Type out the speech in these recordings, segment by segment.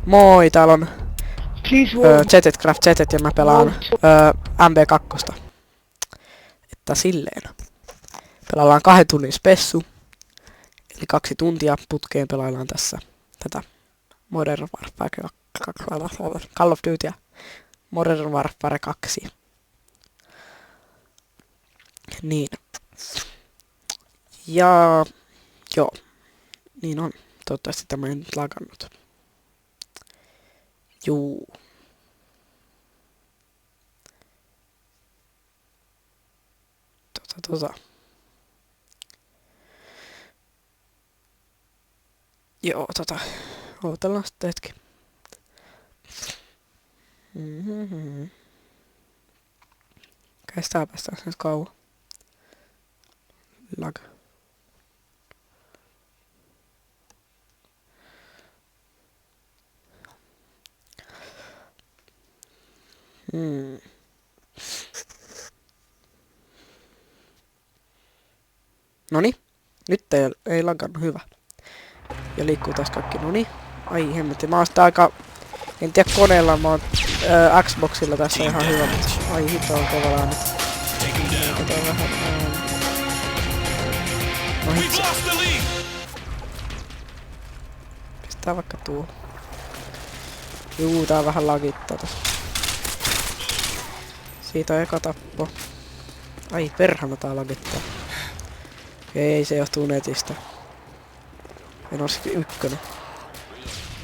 Moi, täällä on Craft Zetet ja mä pelaan MB2. Että silleen. Pelaillaan 2 tunnin spessu. Eli 2 tuntia putkeen pelaillaan tässä tätä Modern Warfare Call of Duty Modern Warfare 2. Niin. Ja joo. Niin on. Toivottavasti tämä ei nyt lagannut. Juu. Joo, ootellaan sitten hetki. Kestää päästään sen kauan. Lag. Noni, nyt ei lagannut, hyvä. Ja liikkuu taas kaikki, noni. Ai hemmetti, mä oon sitä aika... En tiedä koneella, mä oon Xboxilla tässä ihan hyvä, mutta... Ai hito on kovalla äänet. Kato vähän no hitse. Pistää vaikka tuo. Juu, tää vähän lagittaa tossa. Siitä on eka tappo. Ai perhana tää lagittaa. Ei, se johtuu netistä. En oo sitten 1.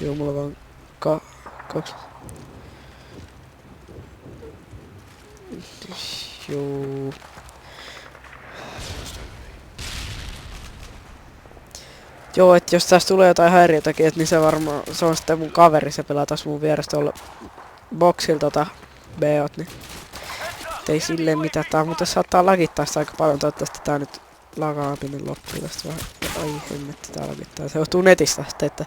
Joo, mulla vaan 2. Joo. Joo, et jos tästä tulee jotain häiriötäkin, et niin se varmaan, se on sitten mun kaveri, se pelaa taas mun vierestä tuolla boxilla BOt, niin ei silleen mitään. Tää muuten saattaa lagittaa sitä aika paljon, toivottavasti tää nyt lagaaminen loppuu tästä vähän. Ai hemmetti, tää lagittaa. Se johtuu netistä sitten, että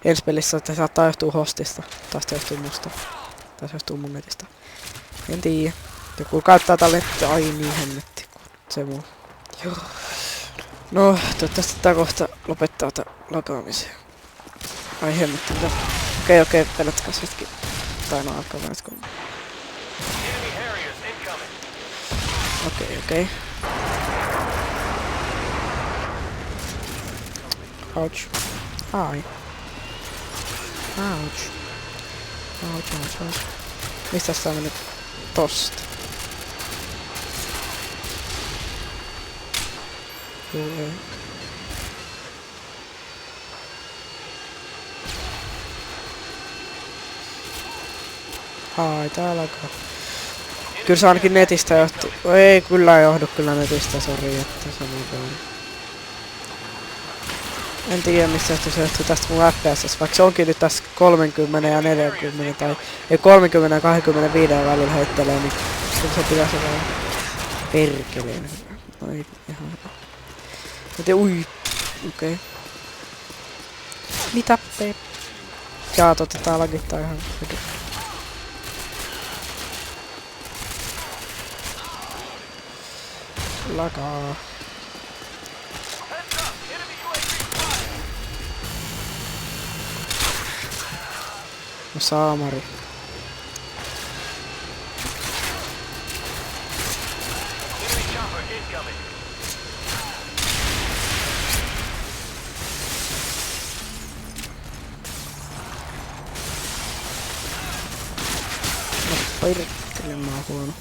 ensi pelissä se saattaa johtua hostista. Taas se johtuu musta. Tai se johtuu mun netistä. En tiedä. Joku käyttää tälle, että ai niin hemmetti. Se muu. Joo. No, toivottavasti tää kohta lopettaa tää lagaamisen. Ai hemmetti, mitä? Okei, pelätkäs hetki. Tai no alkaa vähän kun... Okei. Ouch. Ai. Ouch. Mistä sä mennyt tosta? Joo. Ai, täällä alkaa. Kyllä se ainakin netistä johtuu. Ei kyllä johdu kyllä netistä, sori, että sanotaan. En tiedä mistä se johtuu tästä mun FPS, vaikka se onkin nyt tässä 30 ja 40 tai ei 30 ja 25 välillä heittelee, niin kyllä se pitäisi olla perkeleen. Ai ihan hyvä. Miten ui. Okei. Mitä pe... Jaa, tää lagittaa ihan hyvin. Lagaa. No saamari. No perkele, mä oon huono.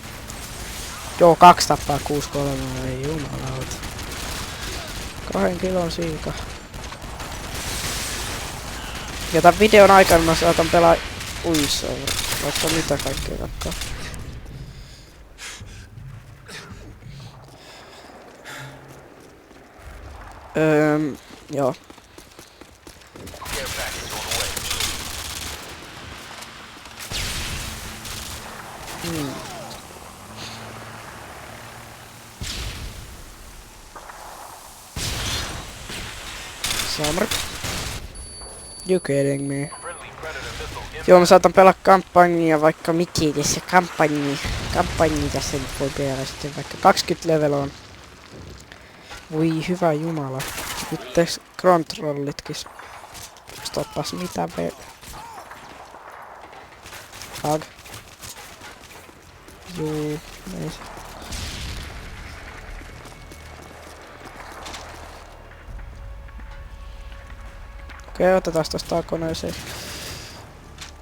Joo, 2 tappaa 6-3, ei jumalauta. 2 kilon siika. Ja tän videon aikana mä saatan pelaa uissoa, vaikka mitä kaikkea kattaa. Joo. Summer. You kidding me? Joo, mä saatan pelaa kampanjia vaikka mikin tässä kampanji tässä nyt voi pelaa sitten vaikka 20 level on. Voi hyvä jumala. Nyt kontrollitkin. Stoppas mitä Lag. Juu, ei se. Okei, otetaan tosta koneeseen.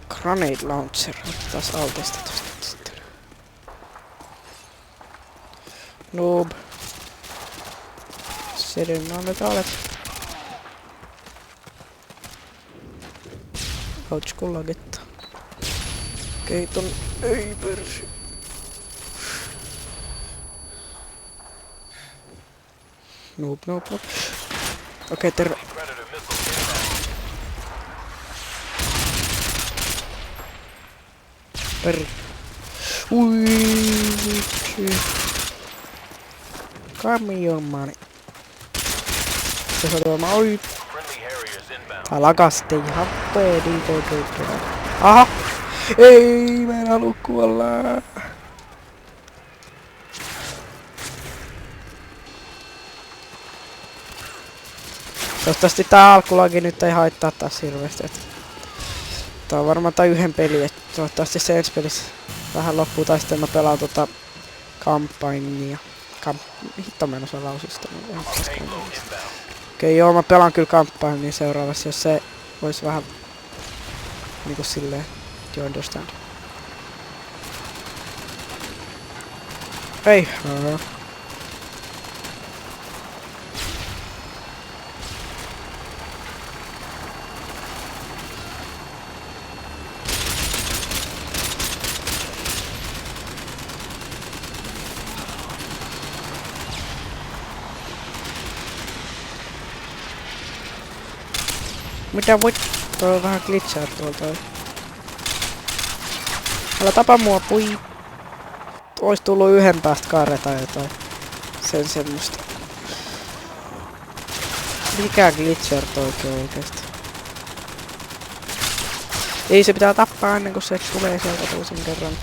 Grenade launcher. Otetaan altista tosta sitten. Noob. Sedin annetaan alet. Ouch, kun lagittaa. Okei, ton ei persi. Noob. Okei, terve. Ui, vitsi. Kamionmani. Se oli varmaan oi. Tää lakas sitten ihan pedi. Aha! Ei, mä en halua kuolla. Toivottavasti tää alkulagi nyt ei haittaa taas hirveesti. Tää on varmaan tää yhden peli, et toivottavasti se ensi pelissä vähän loppuu, tai sitten mä pelaan kampanjia. Hitto mä en osaa lausista. Okei, joo, mä pelaan kyllä kampanjia seuraavassa, jos se vois vähän niinku silleen, you understand. Ei. Mitä voit? Toi on vähän glitchaa tuolta. Älä tapa mua, pui. Ois tullut yhden päästä kaare tai jotain. Sen semmoista. Mikä glitcher toi oikeesti? Ei, se pitää tappaa ennen kuin se tulee sieltä toisen kerran.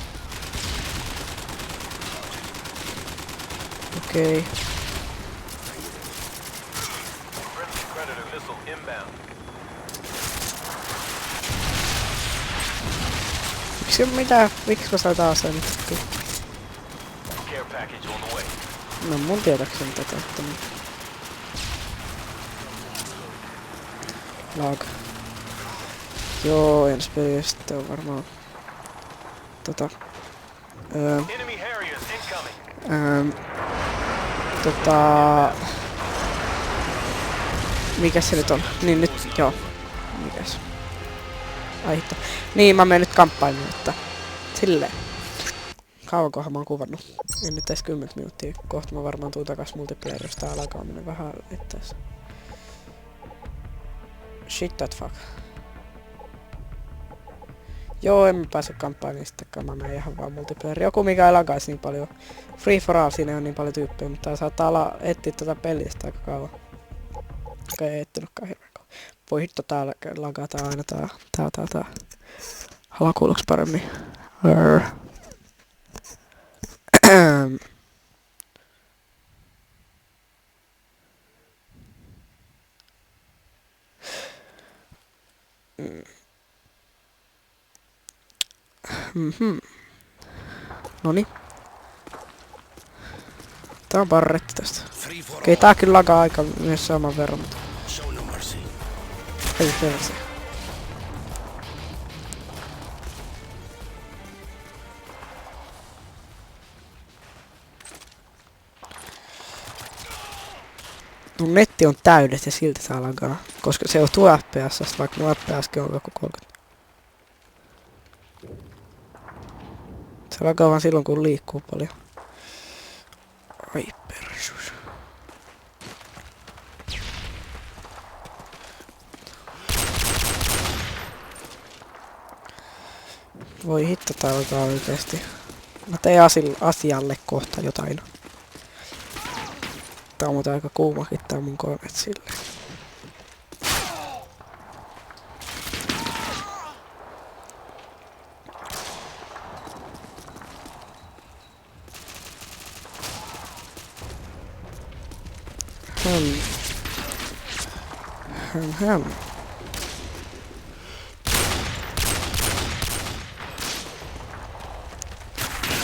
Okei. Miksi mä sain taas sen? No mun tietääkseni tätä, että niin. Lag. Joo, ensi peli sitten on varmaan mikäs se nyt on? Niin nyt, joo. Mikäs? Ai hitto. Niin, mä menen nyt kamppailuun, että silleen. Kauankohan mä oon kuvannut? En nyt edes 10 minuuttia. Kohta mä varmaan tuun takas multiplayerista, tää alkaa mennä vähän ittees. Shit that fuck. Joo, en mä pääse kamppailuun sittenkään, mä menen ihan vaan multiplayer. Joku mikä ei lagaisi niin paljon. Free for all, siinä on niin paljon tyyppejä, mutta tää saattaa etsiä tätä pelistä aika kauan. Okei, ei etsinytkään hirveän kauan. Voi hitto, täällä lagataan aina tää. Haluan kuuluuks paremmin. Noniin. Tää on barretti tästä. Okei, tää kyllä lagaa aika myös saman verran, mutta ei perse. Mun netti on täydet ja silti saa lagaa, koska se on tuo FPS, vaikka mun FPSkin on joku 30. Se lagaa vaan silloin kun liikkuu paljon. Ai persus. Voi hitto, tää alkaa oikeesti. Mä tein asialle kohta jotain. Tää on muuten aika kuumakin tää mun koneet silleen.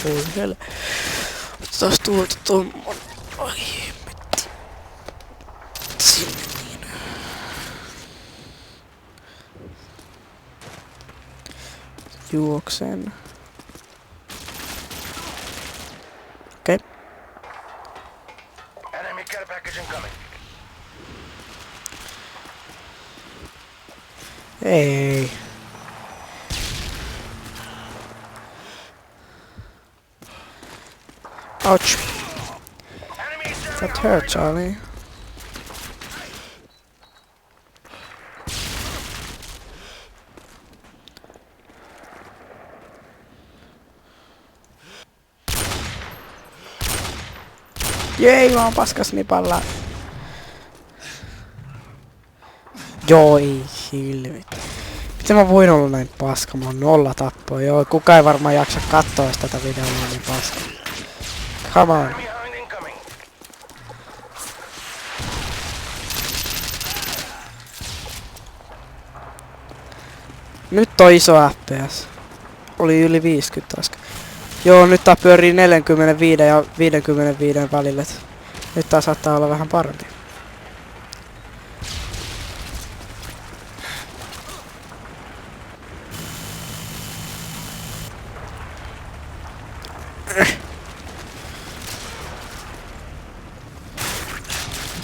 Oi helle. Taas tuolta tommon. Ai hemmetti. Sinne niin. Juoksen. Okei. Enemy care package incoming. Ei. Ouch. Enemy is That hurt, Charlie. Jei, mä oon paskas nipalla. Joo, ei hilvit. Miten mä voin olla näin paska? Mä oon 0 tappoa. Joo, kukaan ei varmaan jaksa katsoa jos tätä videoa niin paska. Come on. behind incoming. Nyt on iso FPS. Oli yli 50 äsken. Joo, nyt tää pyörii 45 ja 55 välillä. Nyt tää saattaa olla vähän parempi.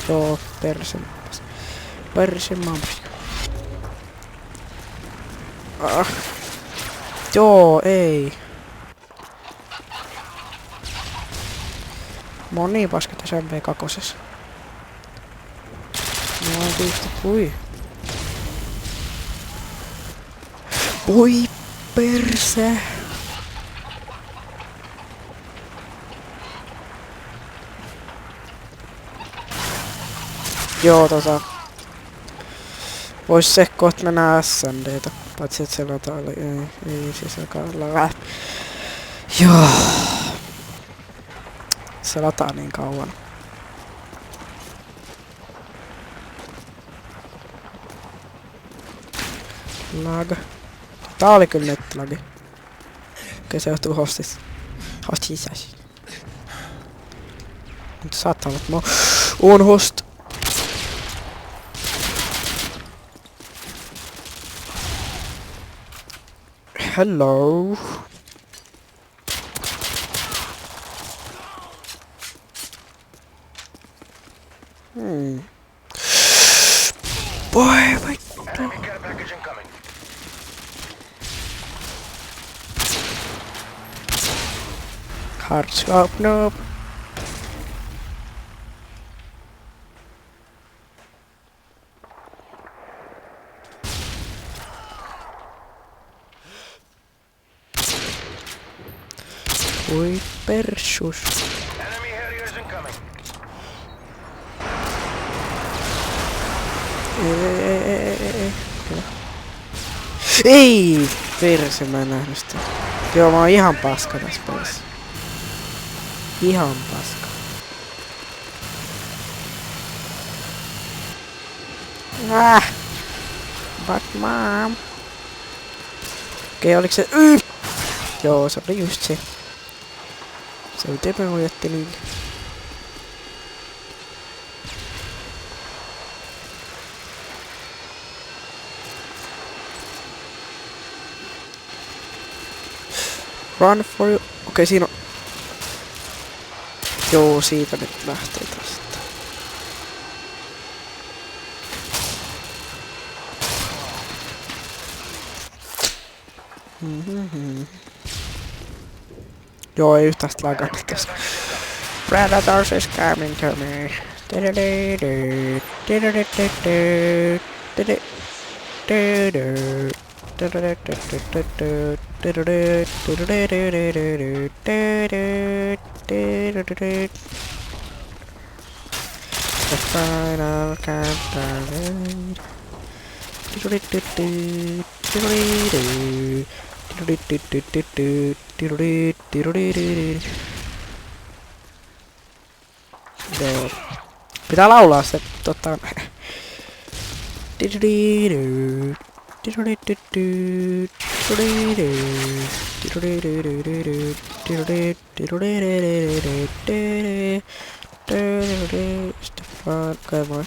Joo, perse mammas. Joo, ei. Mä oon niin paska tässä MV2. Mä oon tietysti kui. Voi perse. Joo, vois se kohta mennä SNDtä. Paitsi et se lataa oli, ei siis alkaa. Joo. Se lataa niin kauan. Lag. Tää oli kyllä nettilagi. Okei, se johtuu hostista. Hostissa. Mutta saattaa olla, että mä oon host. Hello. Boy, my Enemy care package incoming. hard scope, nope. Oi persus. Enemy Harriers incoming. Ei! Perse, mä en nähnyt sitä. Joo, mä oon ihan paska tässä pelissä. Ihan paska. But mom. Okei, oliks se... Joo, se oli just se. Se oli tepemujetti niin. Run for you. Okei, siinä on... Joo, siitä nyt lähtee tästä. Joo, ei yhtään sitä lagannut tässä. Predators is coming to me. The final countdown. Joo. Pitää laulaa se Stefan, okei moi.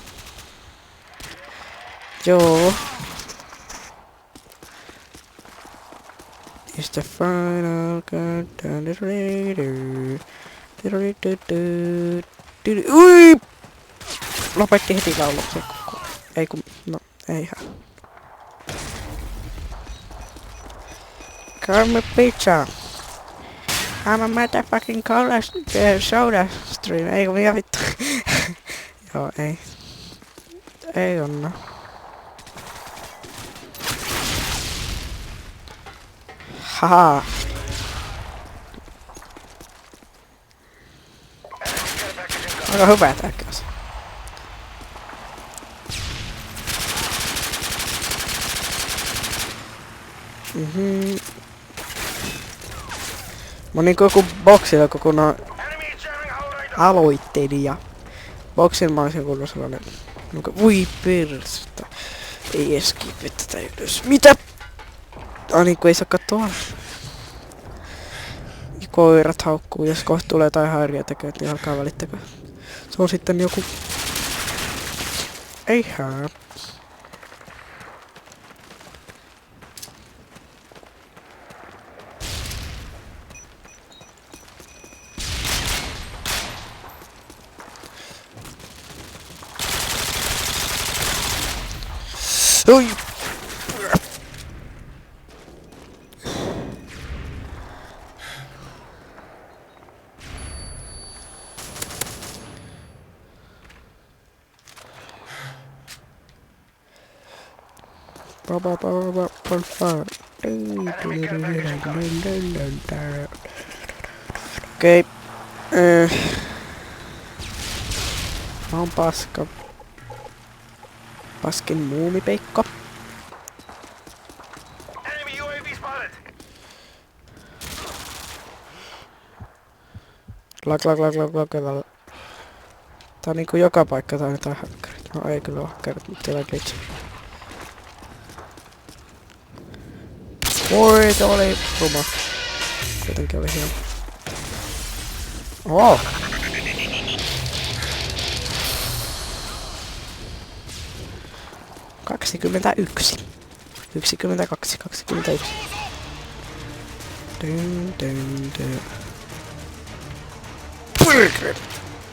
Joo. It's the final countdown. Ui! Lopetti heti lauluksen. Ei kun, no, eihän. Come pizza. I'm a motherfucking cola soda stream. Ei kun mikä vittu. Joo, ei. Ei onna. Haha. Aika hyvä tääkäs. Mä oon niinku joku boksilla kokonaan aloittelija. Boksin mä olisin kuullut sellainen... Ui perstä. Ei eskipi tätä ylös. Mitä? Niinku ei saa katsoa. Koirat haukkuu, jos kohta tulee jotain häiriöteköä, niin alkaa välittäkö. Se on sitten joku... Eihän. Oi! Okei. Mä oon paska. Paskin muumipeikko. Enemy UAV spotted. Lak. Tää on niinku joka paikka tää on jotain hakkerit. No ei kyllä oo hakkerit, mutta teillä on glitch. Oi, tää oli ruma. Kuitenkin oli hieno. Oh! Kaksikymmentäyksi. 22, 21.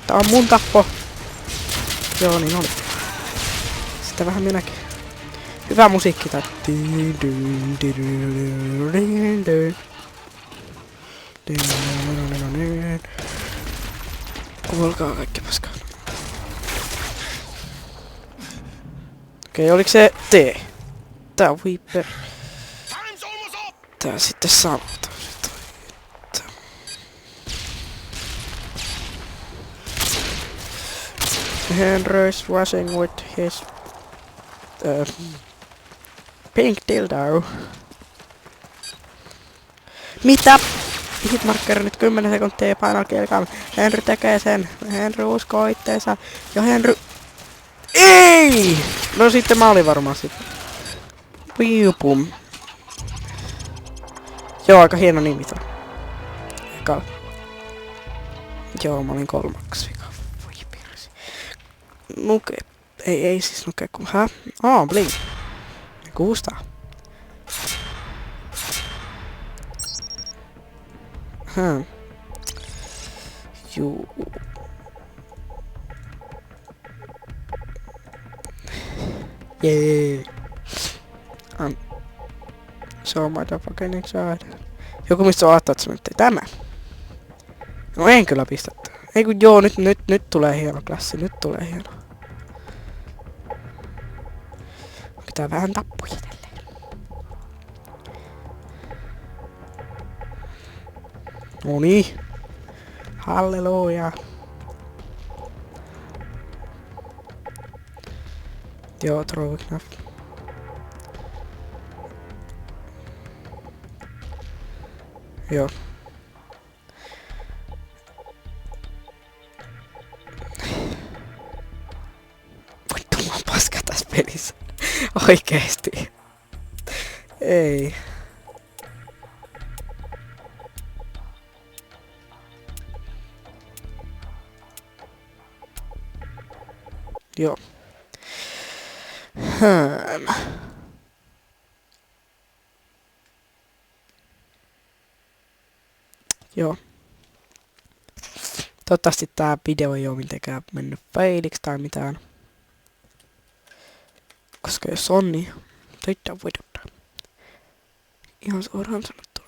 Tää on mun tappo. Joo, niin oli. Sitä vähän minäkin. Hyvä musiikki tää. Kuulkaa kaikki paskaa. Okei, oliko se T? Tää on Viper. Tää sitten saattaa. Henry's rushing with his pink dildo. Mitä? Hitmarker nyt 10 sekuntia ja painaa kielkaamme. Henry tekee sen. Henry uskoo itteensä. Ja Henry... Ei! No sitten mä olin varmaan sitten. Piupum. Joo, aika hieno nimi toi. Eka. Joo, mä olin 3. vika. Voi pirsi. Nuke. Ei siis nuke kun... Hä? Bling. Kuustaa. Juu. Jee. So motherfucking excited. Joku mistä on attachmentti. Tämä. No en kyllä pistä. Ei kun joo, nyt tulee hieno klassi. Nyt tulee hieno. Pitää vähän tappuja tälleen. Noniin. Halleluja. Joo, Trovknaff. Joo. Vittu mä oon paska tässä pelissä. Oikeesti. Ei. Joo. Hmm. Joo. Toivottavasti tää video ei oo mitenkään mennyt failiksi tai mitään. Koska jos on, niin töittää voidottaa. Ihan suoraan sanottuna.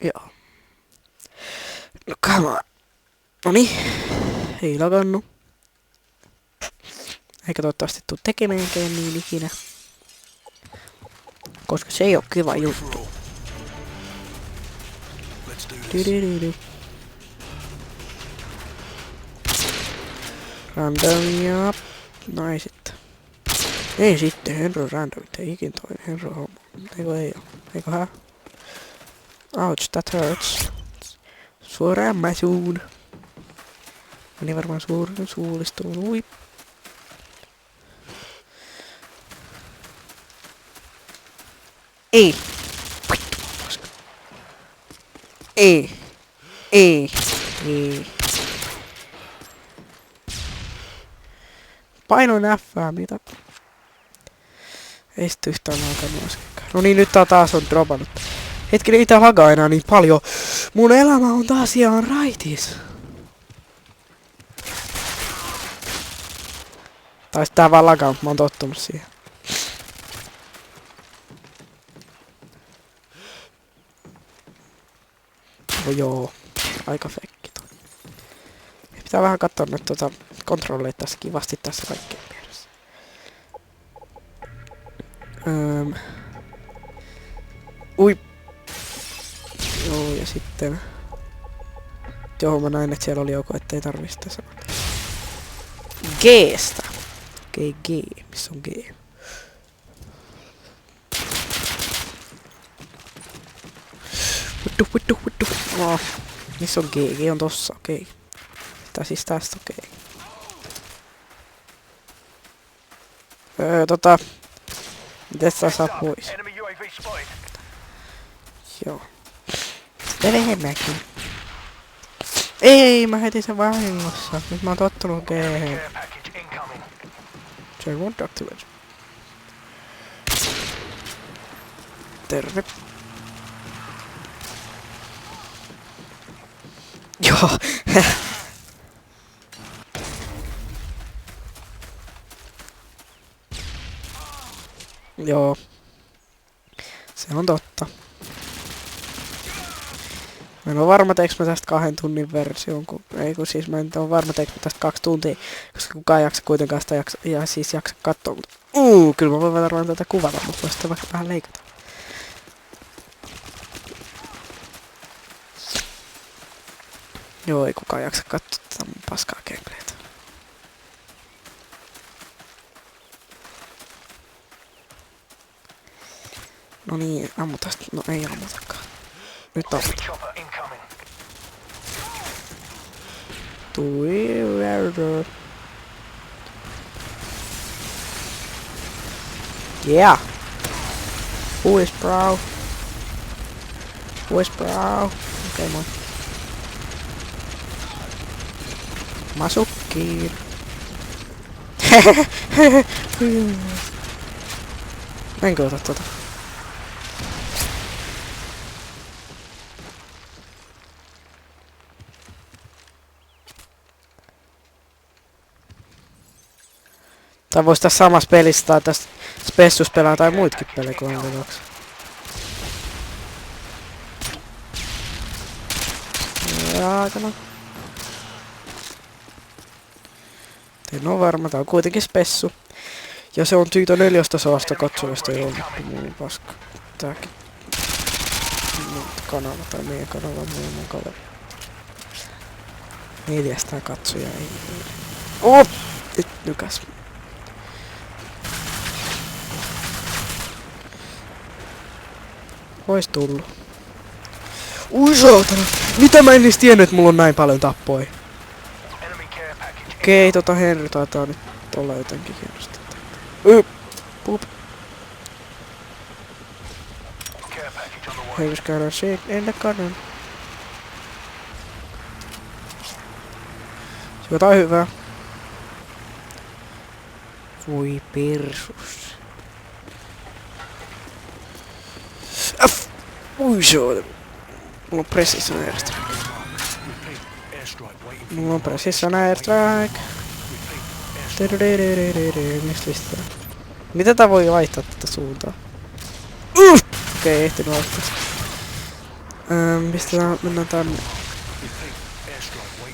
Joo. No come on. Noniin. Ei lakannu. Eikä toivottavasti tuu tekemäänkään niin ikinä. Koska se ei oo kiva juttu. Dydydydy. Random ja... No ei sitten. Ei sitten, Henry random. Ei ikin toinen Henry homma. Eikö ei oo? Eikö hää? Ouch, that hurts. Suoraan mäsuun. Meni varmaan suullistuun. Ui. Ei. Ei. Ei. Ei. Painoin F:ää, mitä? Ei sit yhtään alkanut äskenkään. No niin, nyt tää taas on dropannut. Hetkinen, ei tää lagaa enää niin paljon. Mun elämä on taas ihan raitis. Tai sit tää vaan lagaa, mutta mä oon tottunut siihen. No joo, aika fekki toi. Pitää vähän katsoa nyt kontrolleita tässä kivasti tässä kaikkeen mielessä. Ui. Joo, ja sitten... Joo, mä näin, että siellä oli joku, ettei tarvii sitä sanoa. G-stä. Okei, G. Missä on G? Vittu. Oh. Missä on G? G on tossa, okei. Tää siis tästä, okei. Miten sitä saa pois? Enemy UAV spotted. Joo. Sitten vähemmänkin. Ei, mä heitin sen vahingossa. Nyt mä oon tottunut G-hen. Care package incoming. Se won't activate. Terve. Joo. Joo. Se on totta. Mä en oo varma teekö mä tästä 2 tunnin version, ei kun siis mä en oo varma teekö mä tästä 2 tuntia, koska kukaan ei jaksa kuitenkaan sitä jaksa kattoo, mutta kyllä mä voin varmaan tätä kuvata, mutta voisi sitä vaikka vähän leikata. Joo, ei kukaan jaksa katsoa tätä mun paskaa gameplaytä. No niin, ammutaan. No ei ammutakaan. Nyt on. Chopper incoming. Yeah. Who is bro? Who is bro? Okei, moi. Masukkiin. Menkö ota tota? Tai vois tässä samassa pelissä tai tässä spessus pelaa tai muitkin pelejä kuin on kaksi. Jaakana. En oo varma, tää on kuitenkin spessu. Ja se on Tyyto 4 tasosta katsojasta ei ollut muu paska. Tääkin. Kanava tai meidän kanava mun kaveri. 400 katsoja ei. Oh! Nyt nykäs. Ois tullu. Ui saatana! Mitä mä en edes tiennyt, että mulla on näin paljon tappoi? Enemy care package. Okei, Henry taitaa nyt olla jotenkin hienosti. Pup. Care package on the way. Henry's gonna shake in the cannon. Jotain hyvää. Voi persus. Ui se on. Mulla on precision airstrike. Mulla on precision airstrike. Mistä listaa? Miten tää voi vaihtaa tätä suuntaa? Okei, ehtinyt vaihtaa. Pistetään, mennään tänne.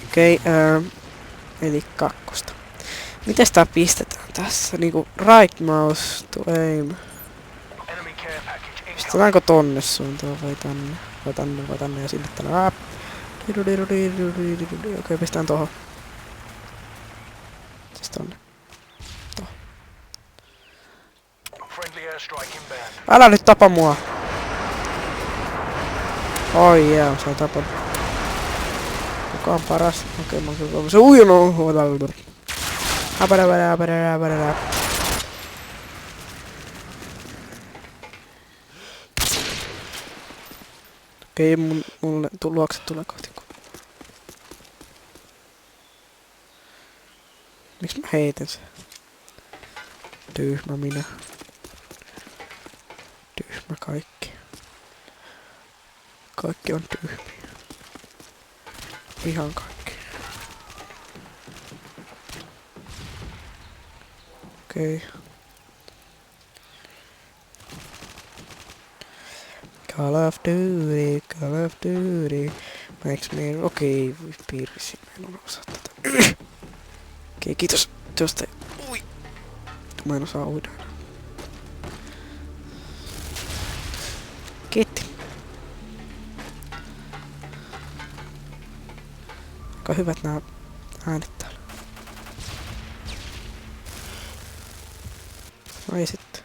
Okei, eli kakkosta. Mites tää pistetään tässä? Niinku right mouse to aim. Enemy care package incoming. Pistetäänkö tonne suuntaan vai tänne? Vai tänne ja sinne tänne. Okei, pistetään tohon. Siis tonne. Friendly airstrike inbound. Älä nyt tapa mua! Oi jää, se on tapannut. Kuka on paras? Okei, mä oon kyllä se ujonut. Okei, mulle luokset tulee kohti. Miksi mä heitän sen? Tyhmä minä. Tyhmä kaikki. Kaikki on tyhmiä. Ihan kaikki. Okei. Call of Duty, Call of Duty. Makes me... Okei, piirsi. Mä en osaa tätä. Okei, kiitos. Tuosta... Ui. Mä en osaa uida. Kiitti. Aika hyvät nää äänet täällä. Ai sitten.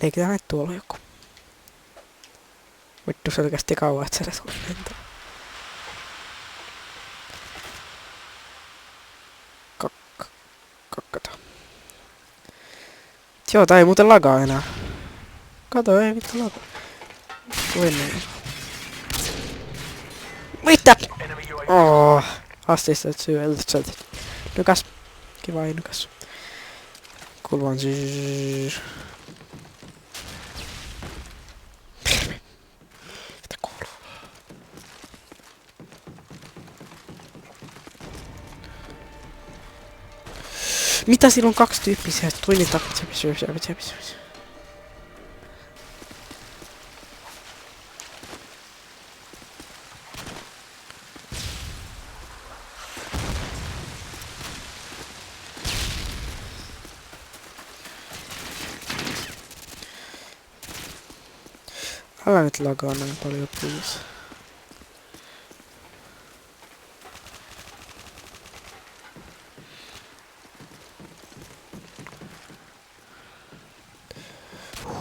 Leikitään näitä tuolla joku. Vittu se oikeasti kauan, että se edes oli lentää. Kakkata. Joo, tää ei muuten lagaa enää. Kato, ei vittu lagaa. Voi niin. Mitä? Enemy UAV. Oh, astista syöltä. Nykäs. Kiva ei nykäs. Kulvan zzz. Mitä kuuluu? Mitä siinä on kaksi tyyppisiä? Toinen takaisin. Älä nyt lagaa näin paljon, please.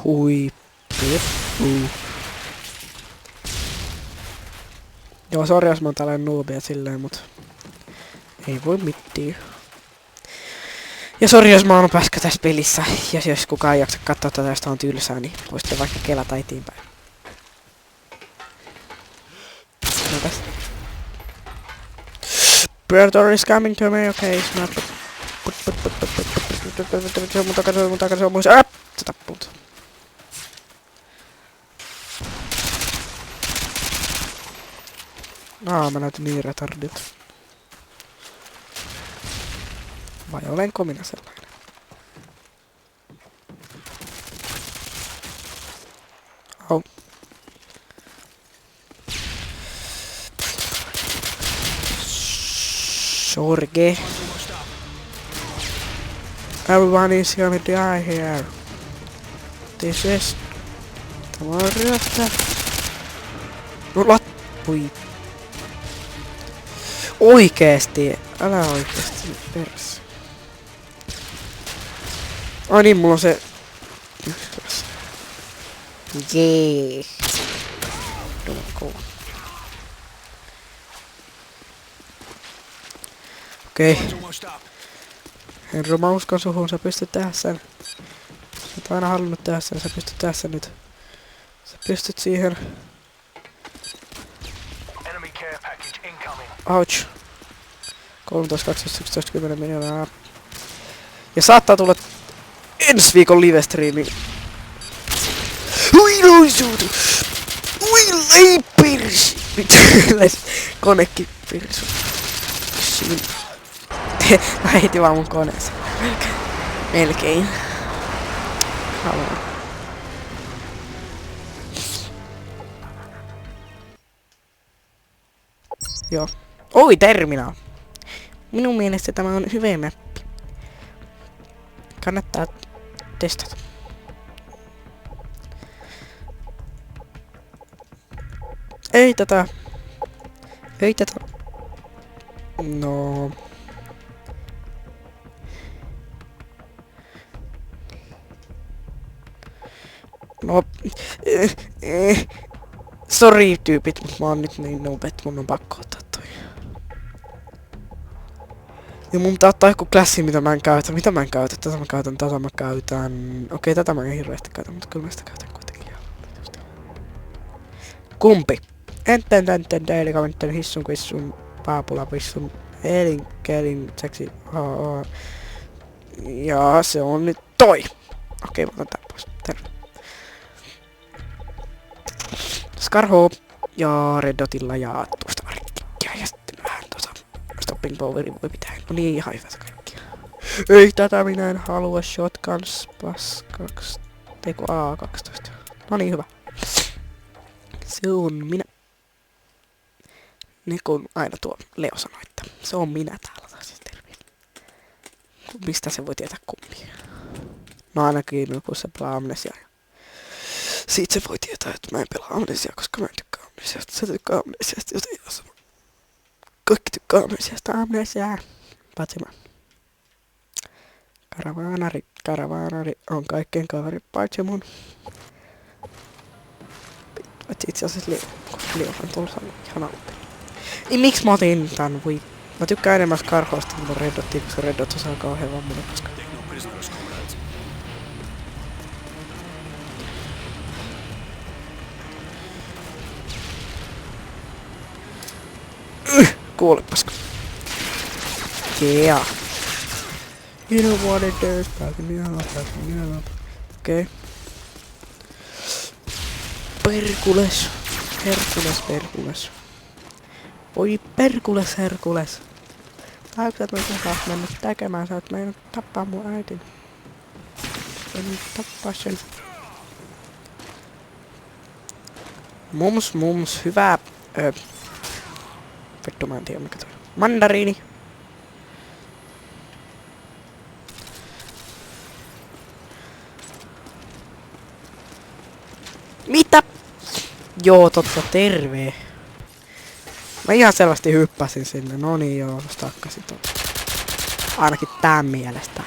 Hui peppu. Joo, sori jos mä oon tällainen noobia silleen, mut ei voi mittiä. Ja sori jos mä oon päskä tässä pelissä, ja jos kukaan ei jaksa katsoa tätä, josta on tylsää, niin voisitte vaikka kelata eteenpäin. No tästä. Predator is coming to me, okay, snap. Se on mun takana, se on mun se tapput. Mä näytän niin retardilta. Vai olenko minä sellainen? Au. Sorge. Everyone is gonna die here. This is... Tämä on ryöstä. No lappui. Oikeesti. Älä oikeesti perässä. Ai niin, mulla on se... Jee. Okei. Herra, mä uskon suhun, sä pystyt tehdä sen. Sä Oot aina halunnut tehdä sen, sä pystyt tässä nyt. Sä pystyt siihen. Enemy care package incoming. Ouch. 13, 12, 11, 10 miljoonaa. Ja saattaa tulla ensi viikon live-striimi. Ui noisuutu! Ui ei pirsi! Nyt konekin pirsu. Siin. Mä heitin vaan mun koneeseen. Melkein. Haluan. Joo. Oi, Terminal! Minun mielestä tämä on hyvä mappi. Kannattaa testata. Ei tätä. Ei tätä. No. No. Sori tyypit, mut mä oon nyt niin noob, et mun on pakko ottaa toi. Ja mun pitää ottaa joku klassi, mitä mä en käytä. Mitä mä en käytä? Tätä mä käytän. Okei, tätä mä en hirveästi käytä, mutta kyllä mä sitä käytän kuitenkin. Kumpi? Enten, deilikaventten, hissun, kissun, paapula, vissun, elin, seksi, ja se on nyt toi. Okei, mä otan tän pois. Terve. Skarho ja Red Dotilla ja tuosta varikkia ja sitten vähän stopping poweri voi pitää. No niin, ihan hyvät kaikkia. Ei tätä minä en halua. Shotguns paskaksi. Teko A12. No niin, hyvä. Se on minä. Niin kuin aina tuo Leo sanoi, että se on minä täällä taas. Mistä se voi tietää kumpia? No ainakin kun se pelaa Amnesia. Siitä se voi tietää, että mä en pelaa Amnesia, koska mä en tykkää Amnesiasta. Se tykkää Amnesiasta, joten ei ole sama. Kaikki tykkää Amnesiaa. Paitsi mä. Karavaanari on kaikkien kaveri, paitsi mun. Itse asiassa Leohan tuolla ihan alun. Niin miksi mä otin tän? Voi. Mä tykkään enemmän Skarhoista kuin Red Dottia, koska Red Dot osaa kauhean vammunen, koska... Kuolepaska. Yeah. You know what it is, back me up. Okei. Perkules. Herkules. Voi Herkules. Taipsat mitä sä oot mennyt tekemään, sä oot mennyt tappaa mun äitin. En tappaa sen. Mums, hyvää. Vittu mä en tiedä mikä toi. Mandariini. Mitä? Joo, totta, terve. Mä ihan selvästi hyppäsin sinne. No niin, joo, takkasin tuota. Ainakin tää mielestä.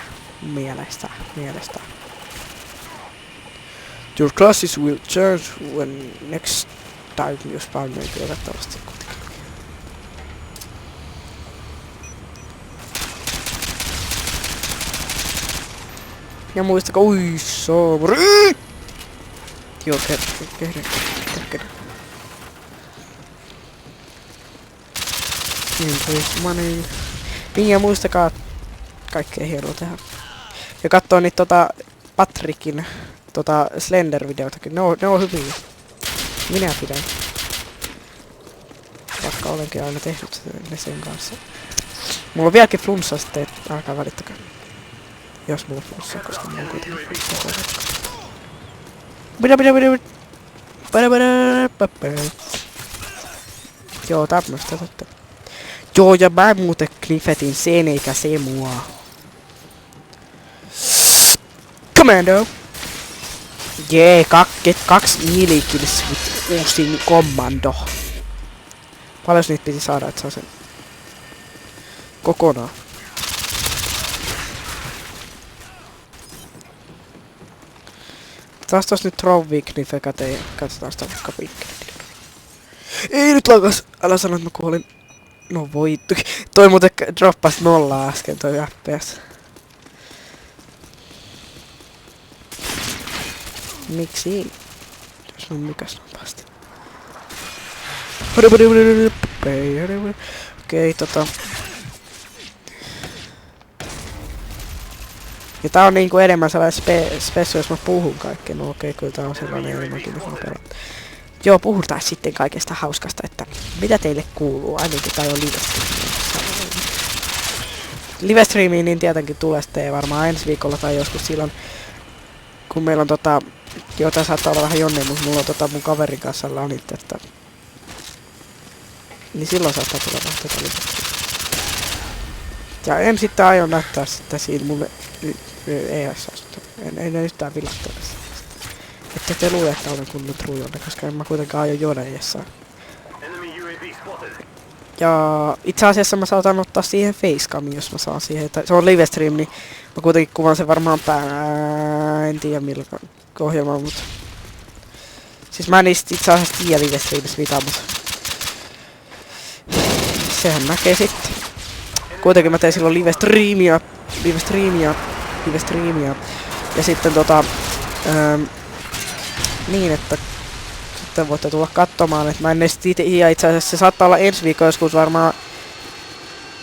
Your classes will change when next time you spawn me toivottavasti kuitenkin. Ja muistakaa, ui saamari! Joo, kehden. Money. Niin ja muistakaa kaikkea hienoa tehdä. Ja kattoo niitä Patrickin Slender-videoitakin. Ne on hyviä. Minä pidän. Vaikka olenkin aina tehnyt ne sen kanssa. Mulla on vieläkin flunssa sitten, et älkää välittäkää. Jos mulla on flunssa, koska mulla on kuitenkin flunssa. Joo, tämmöstä totta. Joo, ja mä muuten knifetin sen eikä se mua. Commando! Jee, 2 miilikills uusin kommando. Paljon niitä piti saada, että saa sen kokonaan. Taas tos nyt Trovi knife käteen ja katsotaan sitä vaikka piikkiä. Ei nyt lakas! Älä sano, että mä kuolin. No voittu. Toi muuten droppas 0 äsken toi FPS. Miksi? Jos on mykäs nopeasti. Okei, ja tää on niinku enemmän sellainen spessu, jos mä puhun kaikkea. No okei, kyllä tää on sellainen enemmänkin, jos mä pelaan. Joo, puhutaan sitten kaikesta hauskasta, että mitä teille kuuluu, ainakin tai on livestreamiin, niin tietenkin tulee sitten varmaan ensi viikolla tai joskus silloin, kun meillä on joo, tää saattaa olla vähän jonne, mutta mulla on mun kaverin kanssa lanit, että niin silloin saattaa tulla vähän livestreamiä. Ja en sitten aion näyttää sitä siitä mun ES-asusta. En yhtään vilattele sitä. Että te luule, että olen kunnon trujonne, koska en mä kuitenkaan aio juoda ES:ää. Ja itse asiassa mä saatan ottaa siihen facecamin, jos mä saan siihen. Se on livestream, niin mä kuitenkin kuvan sen varmaan en tiedä millä ohjelmaa, mutta siis mä en itse asiassa tiedä livestreamissa mitään, mutta sehän näkee sitten. Kuitenkin mä tein silloin livestreamia. Ja sitten niin, että sitten voitte tulla katsomaan, että mä en edes itse asiassa se saattaa olla ensi viikon joskus varmaan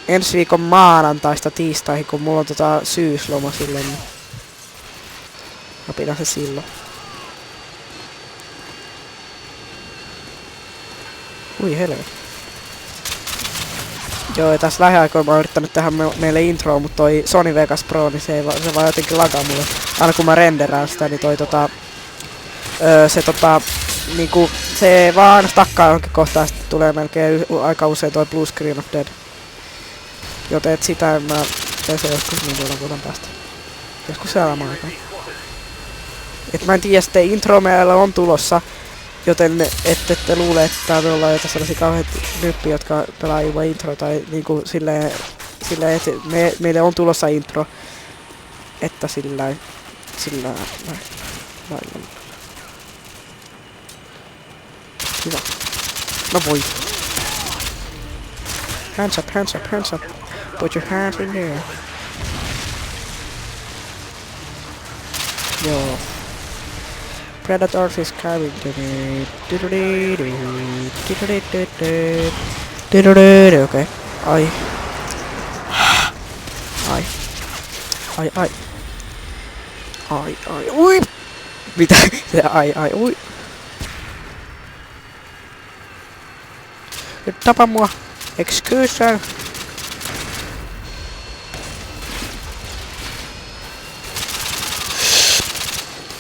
ensi viikon maanantaista tiistaihin, kun mulla on syysloma silloin. Niin mä pidän se silloin. Ui helvetti. Joo, ja tässä lähiaikoina mä oon yrittänyt tehdä meille introa, mutta toi Sony Vegas Pro, niin se vaan jotenkin lagaa mulle. Aina kun mä renderään sitä, niin niinku, se vaan aina stakkaa johonkin kohtaan, sitten tulee melkein aika usein toi Blue Screen of Dead. Joten et sitä en mä tee se joskus niin vuoden päästä. Joskus elämän aikaan. Et mä en tiedä, sitten intro meillä on tulossa. Joten ette luule, että me ollaan jotain sellaisia kauheita nyppiä, jotka pelaa ilman intro tai niinku silleen että meille on tulossa intro. Että sillä hyvä. No voi. Hands up, hands up, hands up. Put your hands in there. Joo. Predators is coming to me. Okei. Ai. Ai. Ai, ai. Ai, ai, ui! Mitä? Se ai, ai, ui. Nyt tapa mua. Excuse.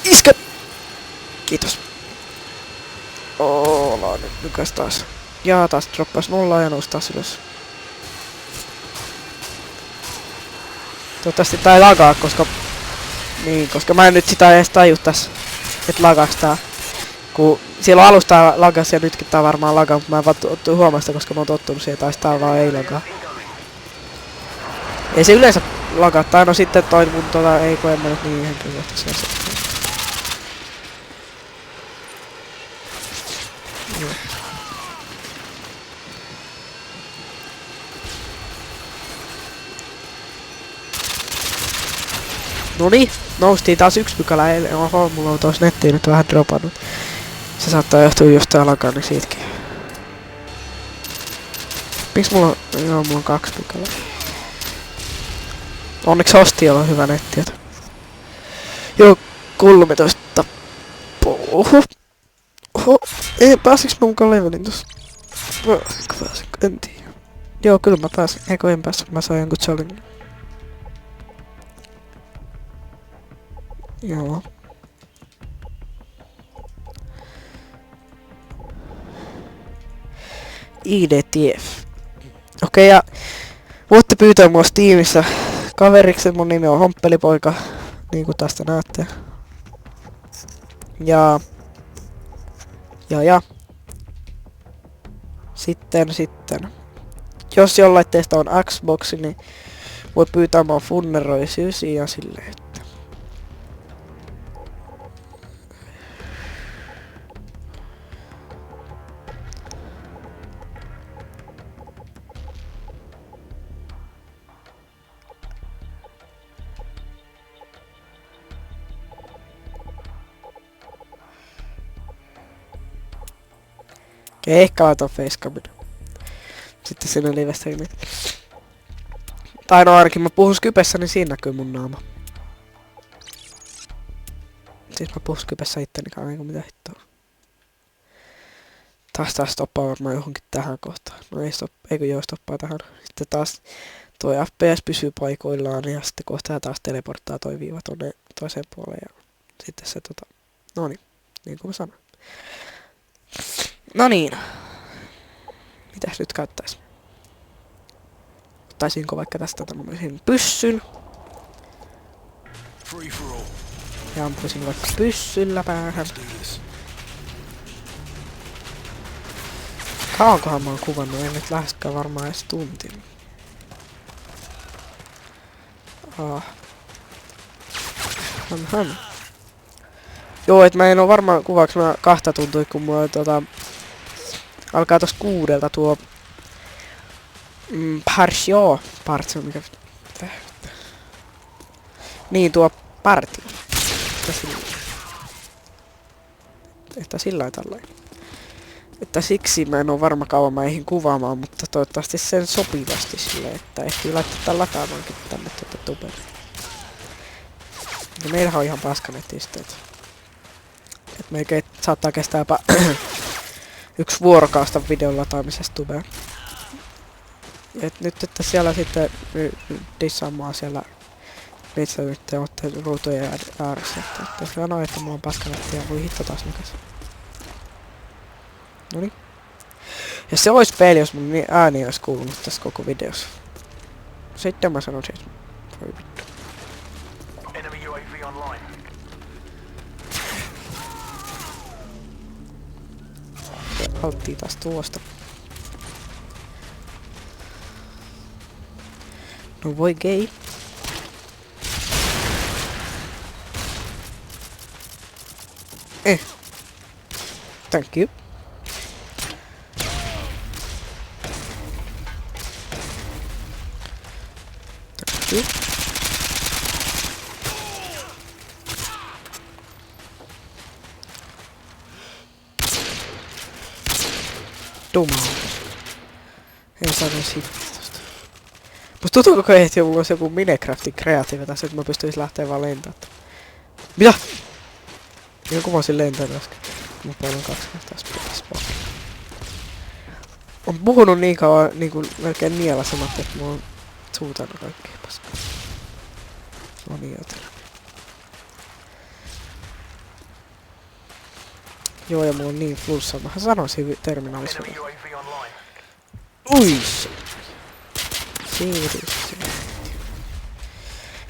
Iskä! Kiitos. Ollaan nyt nykäs taas. Ja taas droppas 0 ja nousi taas ylös. Toivottavasti tää ei lagaa, koska mä en nyt sitä edes taju tässä, että lagaaks tää. Kun siellä alusta lagas ja nytkin tää varmaan lagaa, mutta mä en vaan huomaa sitä, koska mä oon tottunut siihen, tai tää vaan ei lagaa. Ei se yleensä lagaa, tai no sitten toi mun ei kun en mä nyt niin henkilökohtaisesti. Noniin, noustiin taas 1 pykälä. Oho, mulla on tossa nettiin nyt vähän dropannut. Se saattaa johtua jostain alkaa, niin siitäkin. Miks mulla on... Joo, mulla on 2 pykälää. Onneksi Hostialla on hyvä nettitieto. Joo, 13. Oho. Oho. Ei, pääsiks mä mukaan levelin tossa? Pääsinkö? En tiedä. Joo, kyllä mä pääsin. Eikö en päässyt, mä sain jonkun challenge. Joo. IDTF. Okei, ja voitte pyytää mua Steamissa kaveriksi. Mun nimi on Homppelipoika, niin kuin tästä näette. Ja. Sitten. Jos jollain teistä on Xbox, niin voi pyytää mua Funneroi9 ja silleen. Ehkä laitan facecamin. Sitten sinne livestreamiin. Tai no ainakin mä puhun Skypessä, niin siinä näkyy mun naama. Siis mä puhun Skypessä ittenikaan, eikä mitä hittoa. Taas stoppaa varmaan johonkin tähän kohtaan. No ei eikö joo stoppaa tähän. Sitten taas toi FPS pysyy paikoillaan ja sitten kohta taas teleporttaa toi viiva tonne toiseen puoleen ja sitten se noniin, niin kuin mä sanoin. No niin. Mitäs nyt käyttäis? Ottaisinko vaikka tästä tämmöisen pyssyn? Ja ampuisin vaikka pyssyllä päähän. Kauankohan mä oon kuvannut? En nyt läheskään varmaan edes tunti. Joo, et mä en oo varmaan kuvaaks mä 2 tuntia, kun mulla alkaa tosta 6 tuo partio, mikä niin tuo partio. Että sillä tällainen. Että siksi mä en oo varma kauan mä eihin kuvaamaan, mutta toivottavasti sen sopivasti silleen, että ehtii laittaa tän lataamaankin tänne tubelle. Ja meillähän on ihan paskanetti sitten, et melkein saattaa kestää jopa 1 vuorokausta videon lataamisesta tubeen. Et nyt, että siellä sitten dissaamaan siellä itse nyt ootte ruutujen ääressä, että sanoo, että mulla on paskanetti ja voi hitto taas näkäs. Noniin. Ja se ois peli, jos mun ääni ois kuulunut tässä koko videossa. Sitten mä sanon siis. Voi vittu. Enemy UAV online. Ja alttiin taas tuosta. No voi gay. Thank you. Thank you. Dumma. Ei saanut siitä tosta. Musta tuntuu koko ajan, että mulla olisi joku Minecraftin kreatiivi tässä, että mä pystyisin lähteä vaan lentämään. Mitä? Ihan kun mä olisin lentänyt äsken. Mä painoin 2 kertaa spawn. On puhunut niin kauan niinku melkein nielasematta, että mä oon suutanut kaikkea paskaa. No niin, joten. Joo, ja mulla on niin flunssa. Mähän sanoisin terminaalissa. Enemy UAV online. Ui se.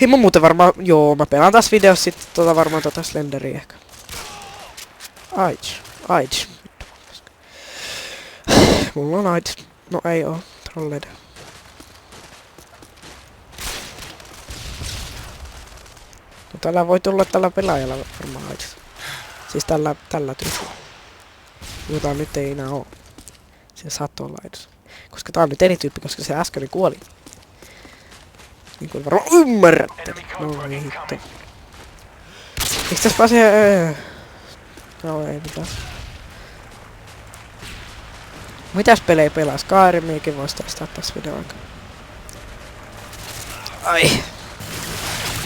Hei mä muuten varmaan, joo, mä pelaan taas videossa sit varmaan Slenderia ehkä. Aids. Mulla on aids. No ei oo, trolleiden. No tällä voi tulla tällä pelaajalla varmaan aids. Siis tällä tyypillä. Jota nyt ei enää oo. Se saattoi olla aids. Koska tää on nyt eri tyyppi, koska se äsken kuoli. Niin kuin varmaan ymmärrätte. No niin hitto. Eiks täs pääsee... No ei mitään. Mitäs pelejä pelaa? Skyrimiäkin vois testaa tässä videon aikana. Ai.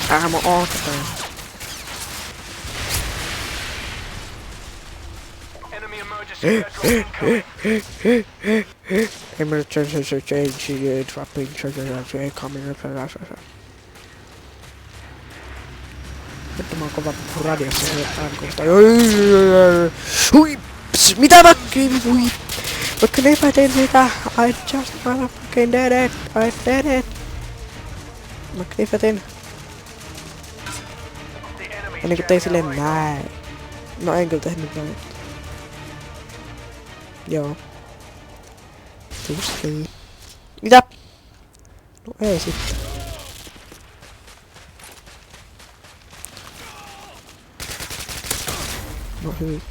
Mä ootetaan. Enemy emergency airdrop incoming. Emergency change dropping coming. Nyt mä oon kova puhua radiossa äänkoista. Hui! Mitä mä hui! Vaikka mä tein sitä, I just motherfucking did it! I did it! Mä knifatin. Ja niinku tein silleen näin. No en kyllä tehnyt näin. Joo. Just niin. Mitä? No ei sitten. No hyvin.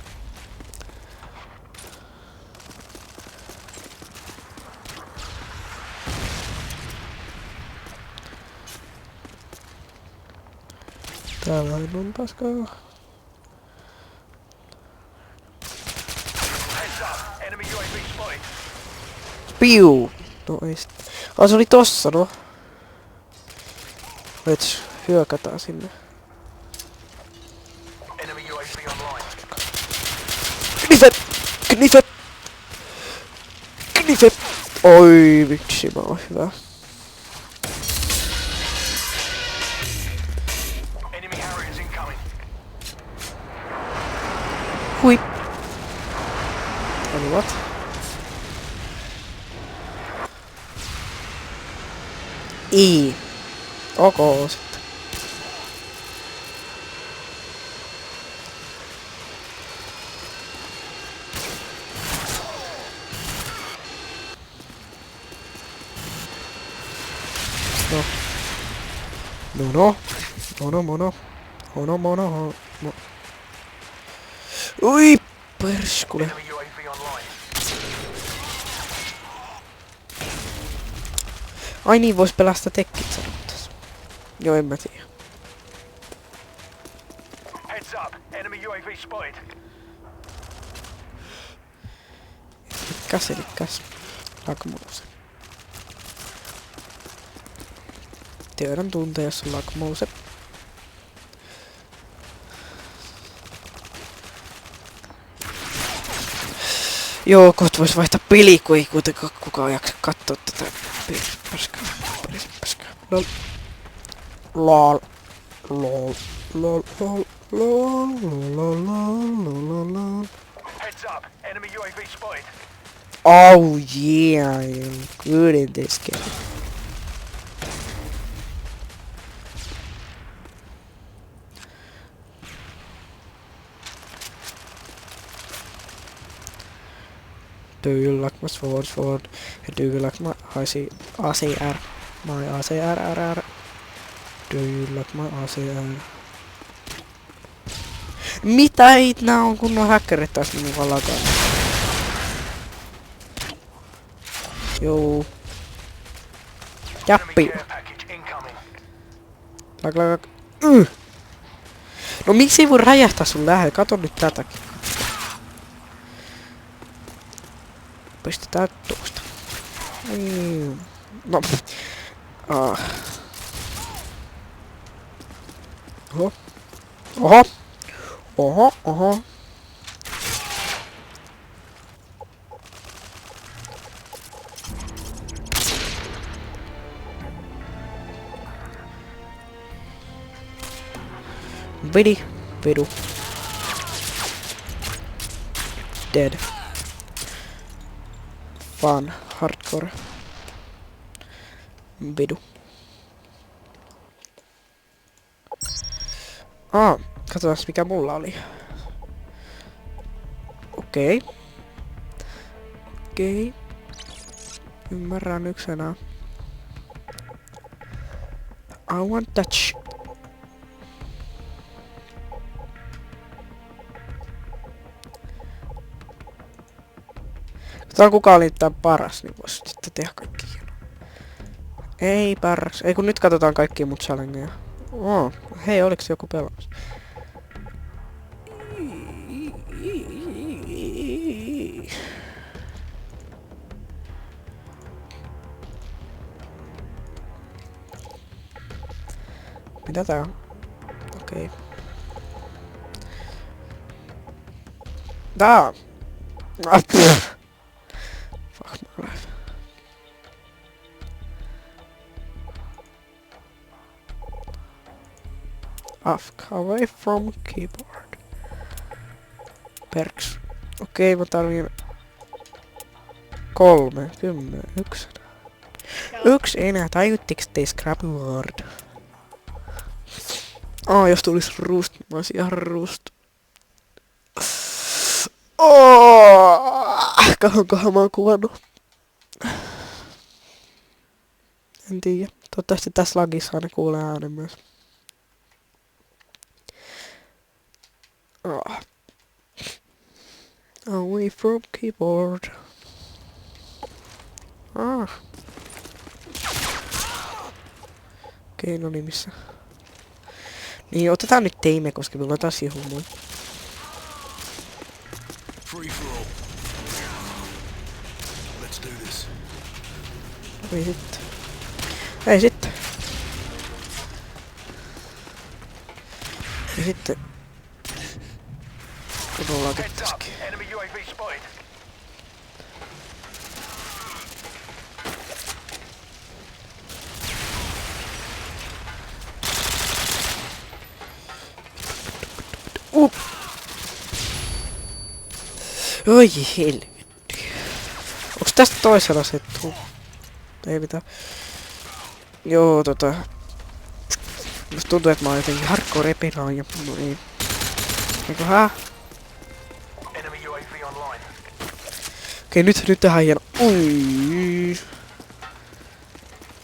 Täällä on paskaa. Heads up. Enemy UAV Piu! No ei sit. Se oli tossa, no. Let's hyökätään sinne. Enemy UAV online. Knifet! Knifet! Knifet! Oi vitsi, mä oon hyvä. Enemy Harriers incoming. Hui! Olivat. Ok sitten. No. Mono. Mono, mono. Mono, mono, mono. Ui! Perskule. Enemy UAV online. Ai niin, vois pelastaa tekkit sanottaas. Joo, en mä tiedä. Heads up. Enemy UAV spotted. Elikkäs. Lakmouse. Tiedän tuntea, jos on lakmouse. Joo, kohta vois vaihtaa peli, kun ei kuitenkaan kukaan jaksa kattoo tätä perskaa. Lol. Lol. Lol. Lol. Lol. Lol. Lol. Lol. Lol. Heads up. Enemy UAV spotted. Oh yeah, I am good in this game. Do you like my sword? Do you like my ACR? My ACR. Do you like my ACR? Mitä it nää on kunnon häkkärit taas minun valakaan? Joo. Jappi. Enemy care package incoming. Lak. No miksi ei voi räjähtää sun lähelle? Kato nyt tätäkin. Pistetään tuosta. No. Oho. Vidu. Dead. Fun. Hardcore. Vidu. Katsotaan mikä mulla oli. Okei. Ymmärrän yksi enää. I want touch. Katsotaan kuka oli tää paras, niin vois sitten tehdä kaikki hienoa. Ei paras. Ei kun nyt katsotaan kaikkia mut challengeja. Hei, oliks joku pelaamassa? Mitä tää on? Okei. Tää! Fuck my life. Ask away from keyboard. Perks. Okei, mä tarvin 3, 10, 1. Yksi enää, tajuttiks tei scrap word? Jos tulis rust, mä oisin ihan rust. Kauankohan mä oon kuvannut. En tiedä. Toivottavasti tässä lagissa aina kuulee äänen myös. Away from keyboard. Okei, no niin missä? Niin, otetaan nyt teime, koska meillä on taas humoi. Free for all. Let's do this. tässä. Ei sitten. Ei sitten. Ja sitten... Kun ollaan Heads up. tässäkin. Enemy UAV spotted. Oi helvetti. Onks tästä toisella se tuu? Ei mitään. Joo, musta tuntuu, että mä oon jotenkin hardcore epinaan ja no ei. Eiköhän? Enemy UAV online. Okei, nyt tehdään hieno. Ui.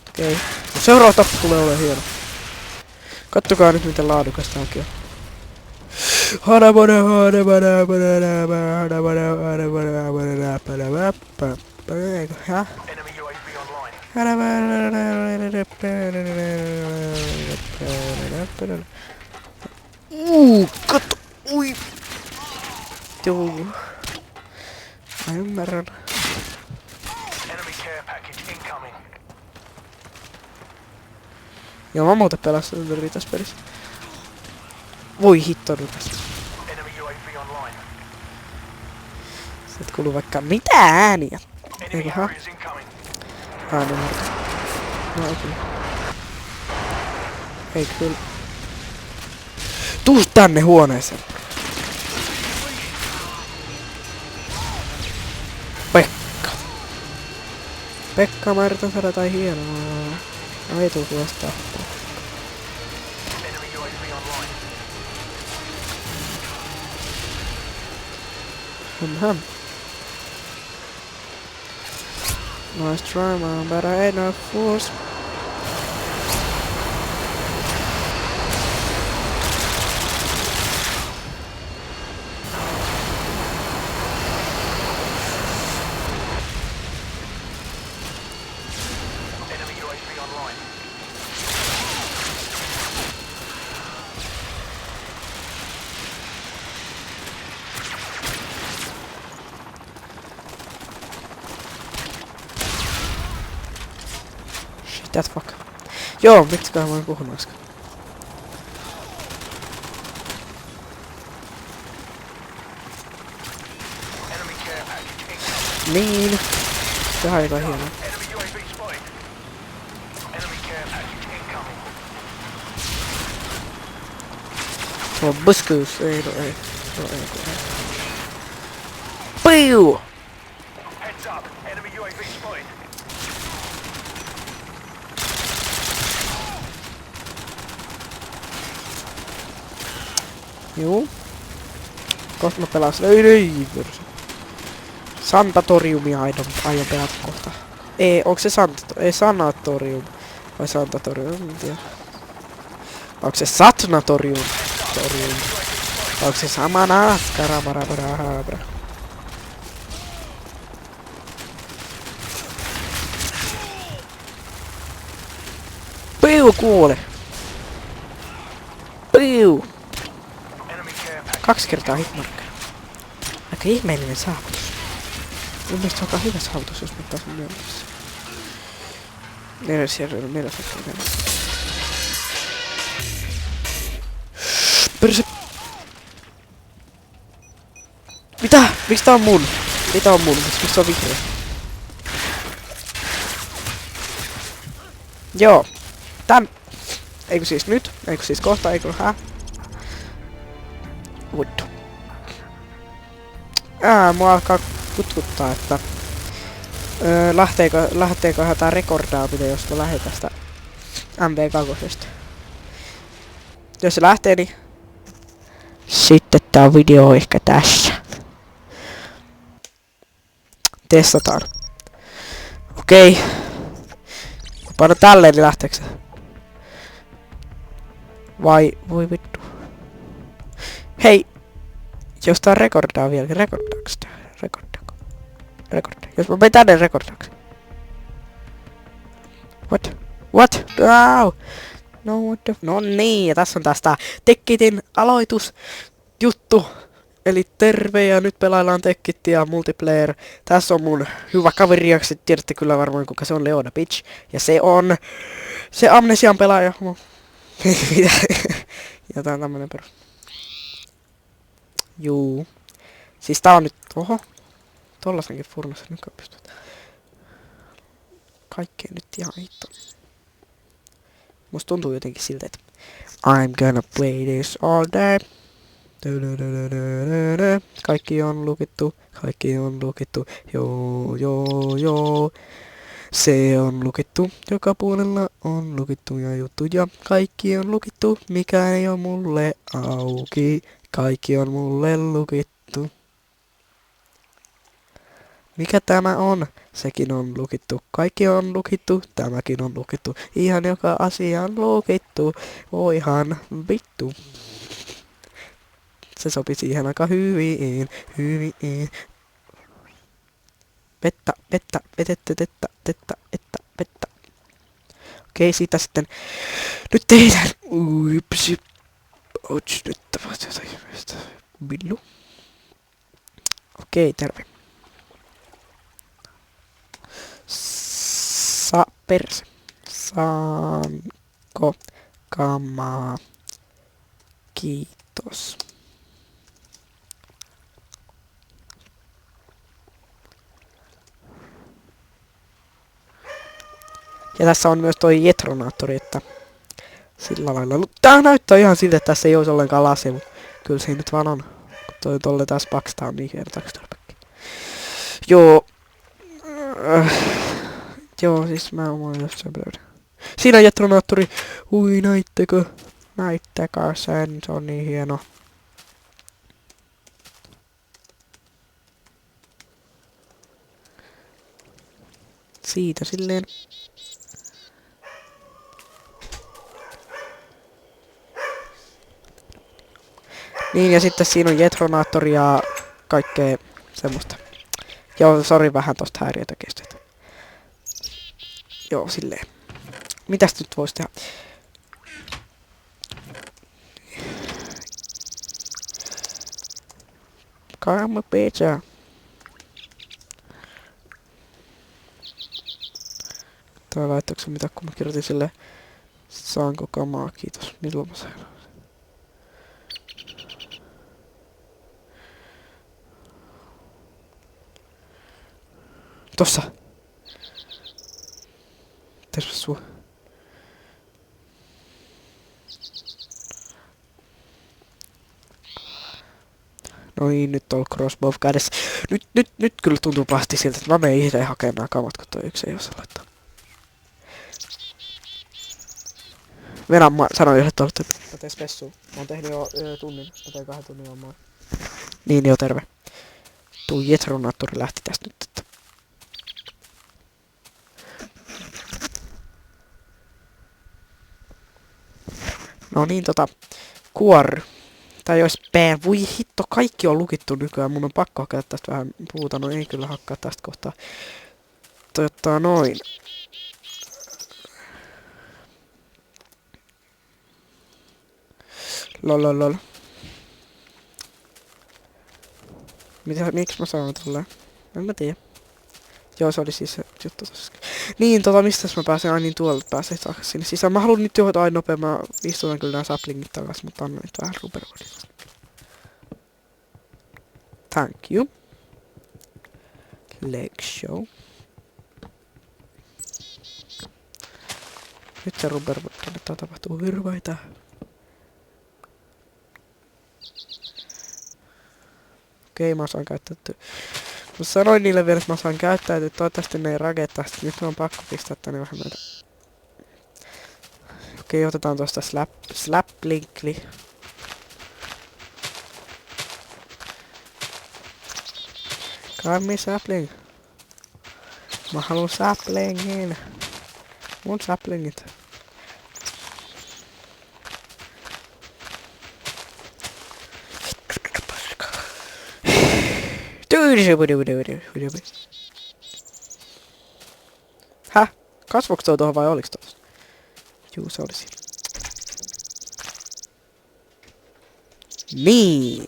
Okei. No seuraava tappu tulee olemaan hieno. Kattokaa nyt miten laadukas tääkin on. Eiköhän? Enemy UAV online. Katso! Ui! Joo. Mä ymmärrän. Enemy care package incoming. Joo, mä muuten pelasin ympäri tässä pelissä. Voi hitto nykäs. Enemy UAV online. Sieltä kuuluu vaikka mitä ääniä. Enemy Eiköhän? areas incoming. Ääni harta. No ei kyllä. Ei kyllä. Tuu tänne huoneeseen. Pekka. Pekka, mä yritän saada jotain hienoa. No ei tuu tuosta. Enemy UAV online. Hum. Nice try, man, but I ain't no force. Enemy UAV online. Shit, that fuck. Joo, miksiköhän mä en puhunut äsken. Enemy care package incoming. Niin. Tehdään jotain hienoa. Enemy UAV spotted. Enemy care package incoming. Se on buskus. Ei. Piu! Heads up. Enemy UAV spotted. Juu. Kohta mä pelasin. Ei, virsi. Santatoriumia aion pelata kohta. Ei, onko se Sanatorium? Vai Santatorium? En tiedä. Onko se Satnatorium? Onko se samana askaramarabarahabra? Piu kuole! Piu! Enemy care package. 2 kertaa hitmarkka. Aika ihmeellinen saavutus. Mun mielestä on aika hyvä saavutus, jos mä taisin mielessä. 4 Perse! Mitä? Miksi tää on mun? Mitä on mun? Miksi se on vihreä? Joo. Tän... Eikö siis nyt? Eikö siis kohta? Eikö hä? Vittu. Mua alkaa kutkuttaa, että... lähteeköhän tää rekordaaminen, jos mä lähden tästä MV2. Jos se lähtee, niin... Sitten tää video on ehkä tässä. Testataan. Okei. Paino tälleen, niin lähteekö se? Vai... Voi vittu. Hei! Jos tää rekordaa vielä, niin rekordaako sitä? Rekordaako? Jos mä menen tänne, rekordaako? What? No, what the... No niin, ja tässä on taas tää Tekkitin aloitusjuttu. Eli terve ja nyt pelaillaan Tekkittiä multiplayer. Tässä on mun hyvä kaveri, ja tiedätte kyllä varmaan kuka se on, Leona Bitch. Ja se on se Amnesian pelaaja. Mitä? Ja tää on tämmönen perus. Juu. Siis tää on nyt, oho. Tollasenkin furnassa nyt pystyt. Kaikkea nyt ihan hitto. Musta tuntuu jotenkin siltä, että I'm gonna play this all day. Kaikki on lukittu, kaikki on lukittu, joo, joo, joo. Se on lukittu, joka puolella on lukittu ja juttuja. Kaikki on lukittu, mikä ei ole mulle auki. Kaikki on mulle lukittu. Mikä tämä on? Sekin on lukittu. Kaikki on lukittu, tämäkin on lukittu. Ihan joka asia on lukittu. Voihan vittu. Se sopi siihen aika hyvin, hyvin. Vettä, vettä, vetette, tettä, tettä, että, vettä. Okei, siitä sitten. Nyt tehdään. Uipsi. Ouch, nyt tapahtuu jotain ihmeestä. Billu. Okei, terve. Perse. Saanko kamaa? Kiitos. Ja tässä on myös toi jetronaattori, että sillä lailla. Tää näyttää ihan siltä, että tässä ei olisi ollenkaan lasia, mutta kyllä se nyt vaan on. Kun toi tolle taas paksta on niin hieno taksturpäkki. Joo. Joo, siis mä oon jossain löydä. Siinä on jetronaattori. Ui, näittekö? Näittekö sen? Se on niin hieno. Siitä silleen. Niin, ja sitten siinä on jetronaattori ja kaikkea semmoista. Joo, sori vähän tosta häiriötekijöstä. Joo, silleen. Mitäs nyt vois tehdä? Come pizza. Tää laittoiko se mitä, kun mä kirjoitin silleen. Saanko kamaa, kiitos. Milloin mä sain? Tossa. Terve sua. No niin, nyt on crossbow kädessä. Nyt kyllä tuntuu pahasti siltä, että mä menen itse hakemaan kamat, kun toi yksi ei osaa laittaa. Venä, mä sanoin yhdelle tuolle, että mä teen spessuun. Mä oon tehnyt jo tunnin, mä tein 2 tunnin omaa. Niin, joo, terve. Tuu jetronaattori lähti tästä nyt, että... No niin, kuori. Tai jos pää. Voi hitto, kaikki on lukittu nykyään. Mun on pakko hakea tästä vähän puuta. No ei kyllä hakkaa tästä kohtaa. Noin. Lololol. Miksi mä sanon tolleen? En mä tiedä. Joo, se oli siis se juttu tossa. Niin, mistäs mä pääsen? Ai niin, tuolta pääsee takas sinne sisään. Mä haluun nyt johtaa nopea. Mä istutan kyllä nää saplingit takas, mutta annan nyt vähän rupervoidista. Thank you. Leg show. Nyt se rupervoid kannattaa tapahtua hirvaita. Okei, mä saan käytetty. Mä sanoin niille vielä, että mä saan käyttää, että toivottavasti ne ei rakentaa. Nyt on pakko pistää tänne vähän näitä. Okei, otetaan tosta slaplinkli. Kammi sapling. Mä haluun saplingin. Mun saplingit. Häh? Kasvoks toi tuohon vai oliks tuossa? Juu, se olisi. Niin.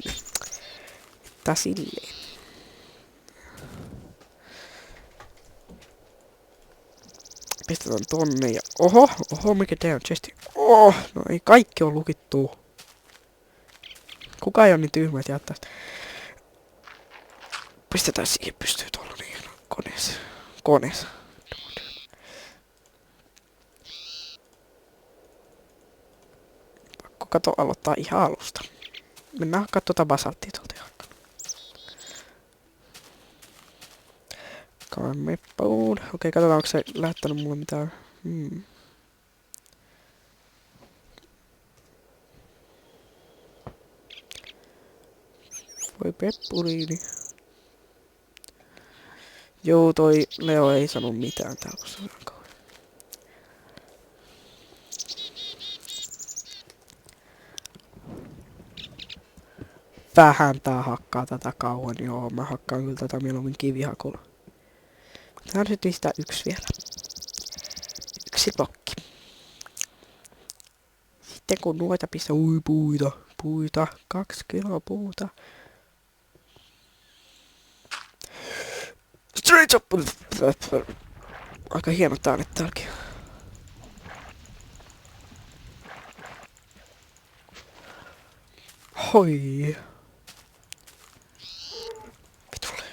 Tää silleen. Pistetään tonne ja... Oho, mikä tää on chesti. No ei kaikki on lukittu. Kuka ei oo niin tyhmä, että jättää sitä. Pistetään siihen pystyy tuolla niin koneessa. Pakko kato aloittaa ihan alusta. Mennään hakkaa tuota basalttia tuolta jakkaa. Kammepood. Okei, katsotaan onko se lähettänyt mulle mitään. Voi peppuriini. Joo, toi Leo ei sano mitään täällä, kun se on kauan. Vähän tää hakkaa tätä kauan, joo. Mä hakkaan kyllä tätä mieluummin kivihakulla. Tää on nyt niistä yksi vielä. Yksi blokki. Sitten kun noita pistää... Puita. 2 kiloa puuta. Straight up! Aika hienot äänet täälläkin. Hoi. Vitulle.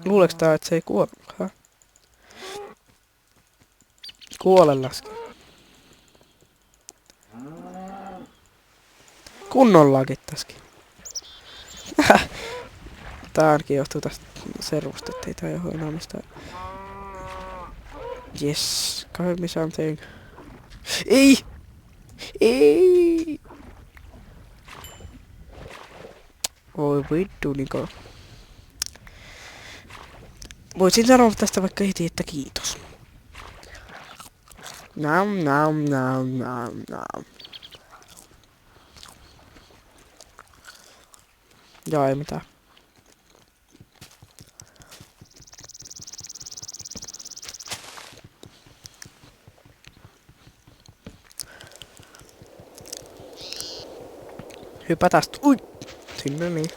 Luuleeko tää, että se ei kuole? Häh? Kuole läski. Kunnon lagit täskin. Tää ainakin johtuu tästä servusta, ettei tää johdu enää mistään. Yes, give me something. Ei! Oi vittu Niko. Voisin sanoa tästä vaikka heti, että kiitos. Nam. Joo, ei mitään. Hypä tästä. Ui! Sinne niin.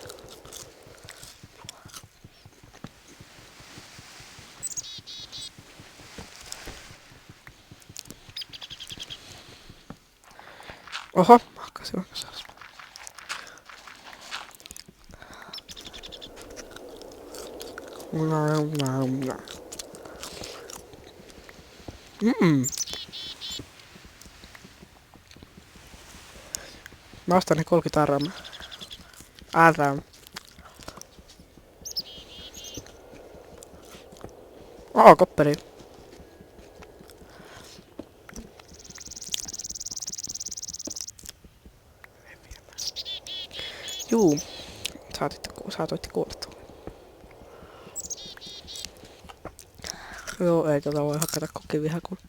Oho, makkasin vaikka. Mä ostan ne 30 arraa. Kopperi. Juu. Saatoitte kuulla. Joo, ei tota voi hakata kokivihakulla.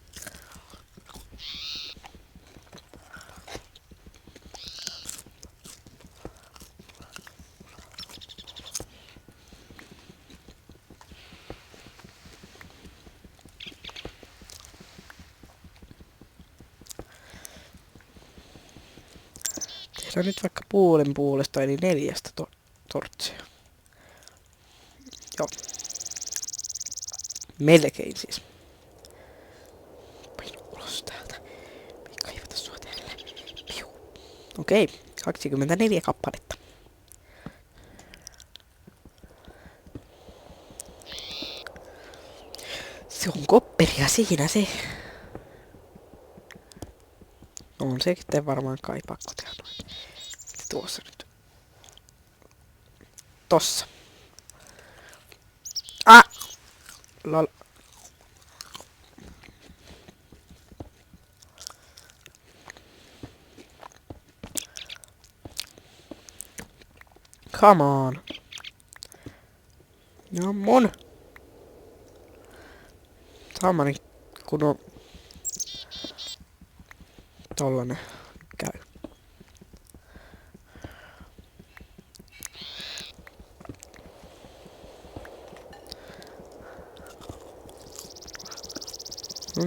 Tehdään nyt vaikka puolesta eli 4 tortsia. Joo. Melkein siis. Painu ulos täältä. Me kaivata sua täällä. Piu. Okei, 24 kappaletta. Se on kopperia siinä se. On se sitten varmaan kai pakko tehdä noin. Tuossa nyt. Tossa. Lol. Come on. Jamon. Saamani kun on tollanen käy.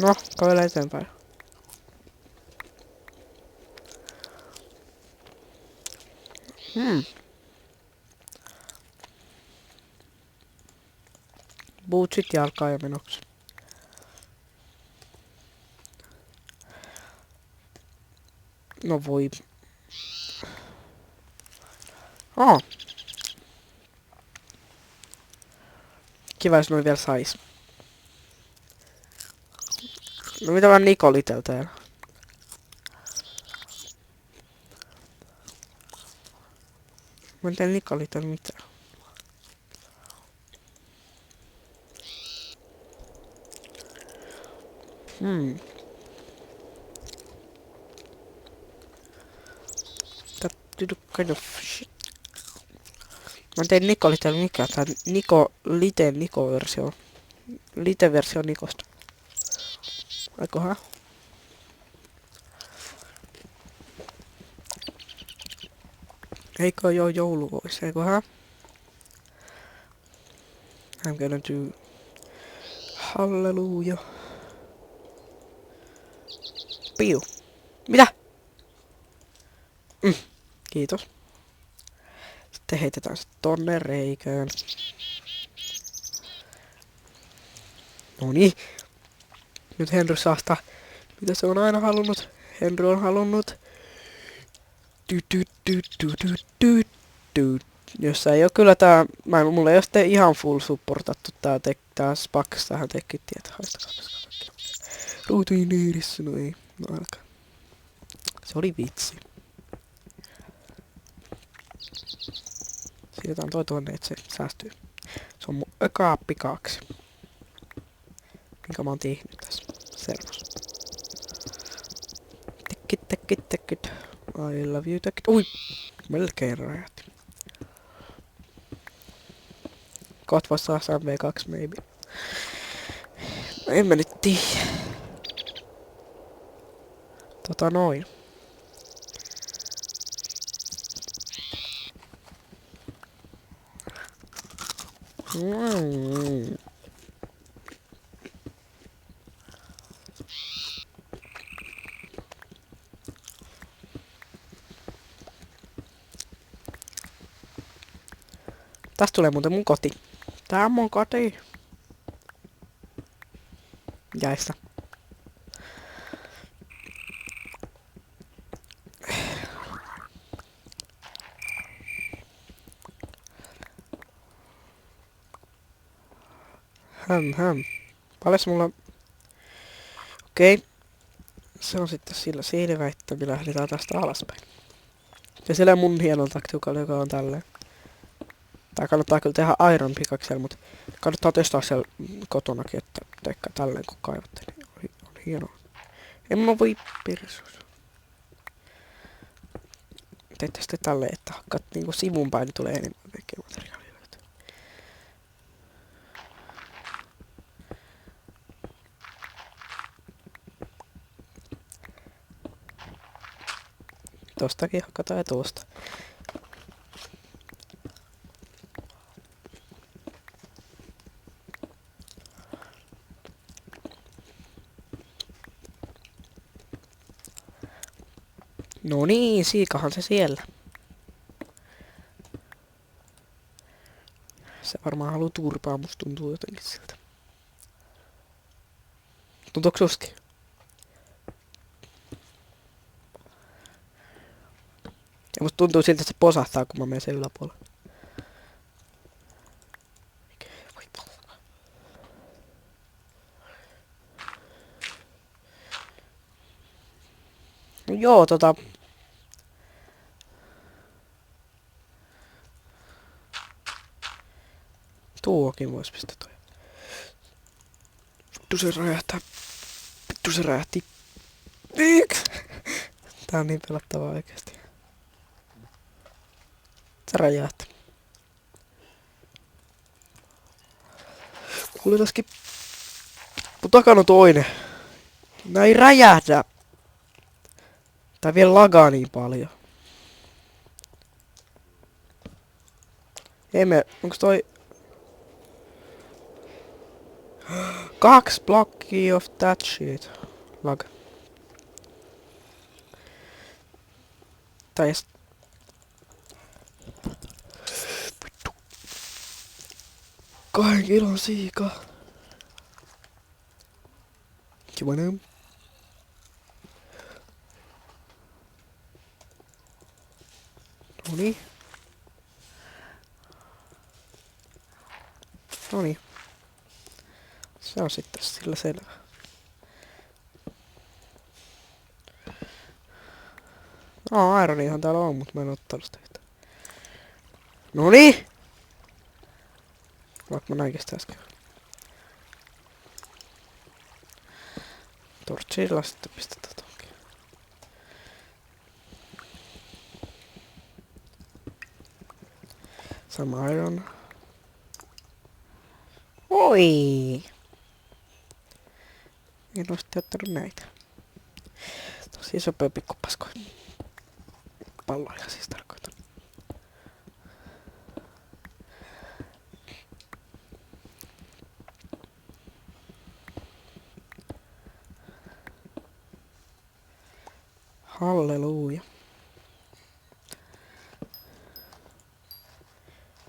No, kävele eteenpäin. Bootsit jalkaa ja menoksi. No voi. Kiva jos noin vielä sais. No mitä vaan Niko Little täällä? Mä en tee Niko Little mitään. That did kind of shit. Mä tein Niko Little mikä? Tää Niko Lite Niko-versio. Lite-versio Nikosta. Aikohan? Eikö joo joulu vois? Eiköhän? I'm gonna do... Halleluja. Piu. Mitä? Kiitos. Sitten heitetään se tonne reikään. Noniin. Nyt Henry saasta. Mitä se on aina halunnut? Henry on halunnut. Jossa ei oo kyllä tää... Mulla ei oo sitten ihan full supportattu tää Spax tähän tekkitti, että haistakaa. Ruutuineerissä, no ei. No alkaa. Se oli vitsi. Siirretään toi tuonne, että se säästyy. Se on mun kaappi 2. Minkä mä oon tehnyt tässä servossa. Tekkit. I love you, tekkit. Ui! Melkein räjähti. Kohta vois saa V2 maybe. No en mä nyt tiedä. Noin. Tästä tulee muuten mun koti. Tää on mun koti. Jäistä. Paljon mulla... Okei. Se on sitten sillä selvä, että me lähdetään tästä alaspäin. Ja siellä mun hienolla taktiikalla, joka on tälleen. Tää kannattaa kyllä tehdä Iron pikaksella, mutta kannattaa testaa siellä kotonakin, että teikkaa tälleen kun kaivatte, niin on hienoa. En mä voi persuus. Teette sitten tälleen, että hakkaat niinku sivun päin, niin tulee enemmän kaikkea materiaalia. Tostakin hakataan ja tosta. No niin, siikahan se siellä. Se varmaan haluu turpaa, musta tuntuu jotenkin siltä. Tuntuuko suski? Ja musta tuntuu siltä, että se posahtaa, kun mä menen sen yläpuolelle. No joo, tuokin vois pistää toi. Vittu se räjähtää. Vittu se räjähti. Tää on niin pelottavaa oikeesti. Se räjähti. Kuuletaskin. Mun takana toinen. Nää ei räjähdä. Tää vielä lagaa niin paljon. Onks toi... 2 blockia of that shit. Lag. Tai vittu. 2 kilon siika. Jumanum. Noniin. Noniin. Se on sitten sillä selvä. Ironiahan täällä on, mutta mä en ottanut sitä yhtään. Noniin! Vaikka mä näinkin sitä äsken. Torchilla sitten pistetään tonkin. Sama iron. Oi! En oo sitten ottanut näitä. Tosi sopea pikkupaskoja. Palloja siis tarkoitan. Halleluja.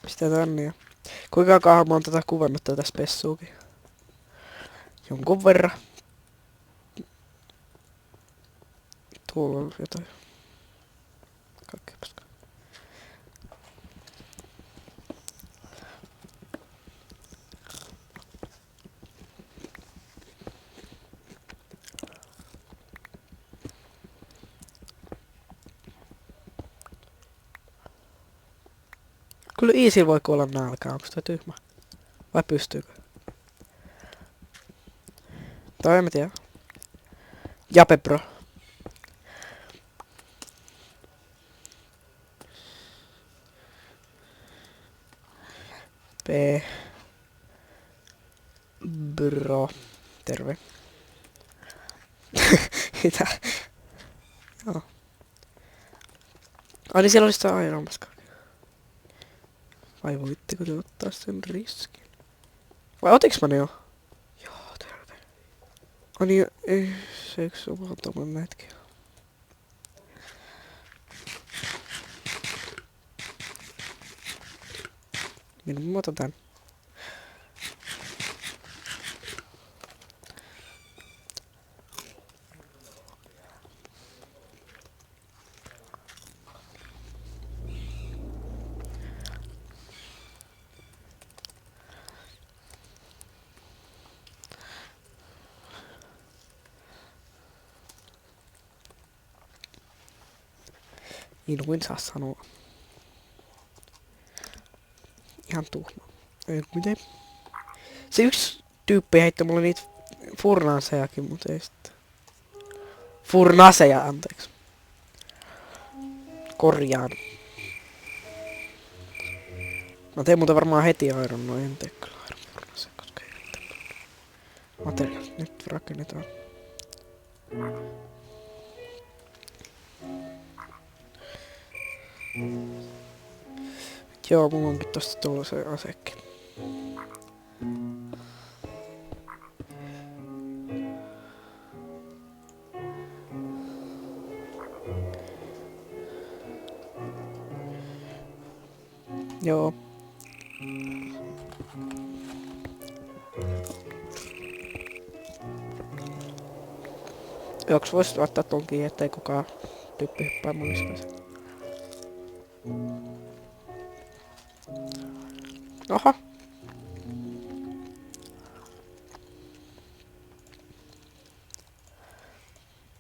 Pistä tänne ja... Kuinka kauan mä oon tätä kuvannut tätä spessuukin? Jonkun verran. Tuolla on jotain. Kaikkea paskaa. Kyllä easy voi kuolla nälkään, onks toi tyhmä? Vai pystyykö? Tai en mä tiedä. Jape bro. P. Bro. Terve. Mitä? Joo. Ai niin siellä oli sitä Iron Maskaa. Vai voitteko te ottaa sen riskin? Vai otiks mä ne jo? Joo, terve. Ai niin, ei, se eiks oo vaan tommonen näetkin. Minun mä otan tän. Inuin saa sanoa. Ihan tuhma. Ei miten. Se yksi tyyppi heitti mulle niitä furnasejakin, mutta ei sitten. Furnaseja, anteeksi. Korjaan. Mä teen muuten varmaan heti Iron, no en tee kyllä Iron furnaseja, koska ei riitä. Materiaalit nyt rakennetaan. Joo, mulla onkin tosta tullut se asekin. Joo. Joks vois ottaa tonkin, ettei kukaan tyyppi hyppää mun niskassa. Oho.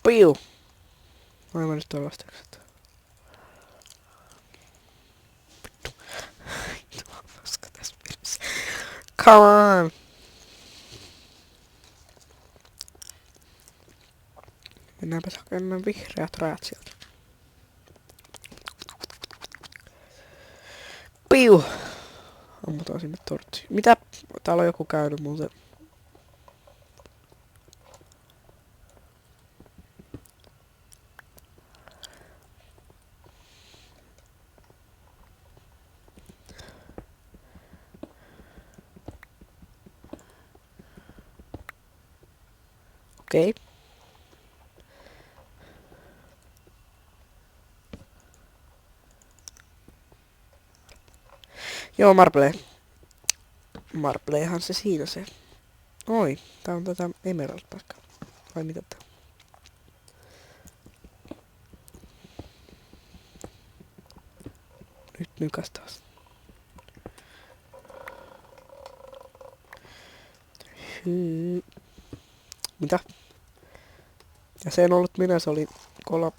Piu. Mä en mennyt tuolla vastaukset. Vittu. Vittu, paska tässä pelissä. Come on. Mennäänpäs hakemaan vihreät rajat sieltä. Piu. Ammutaan sinne tortsiin. Mitä? Täällä on joku käynyt muuten. Okei. Joo, Marble. Marblehan se siinä se. Oi, tää on tätä Emerald-paikkaa. Vai mitä tää? Nyt nykäs taas. Mitä? Ja se en ollut minä, se oli kola...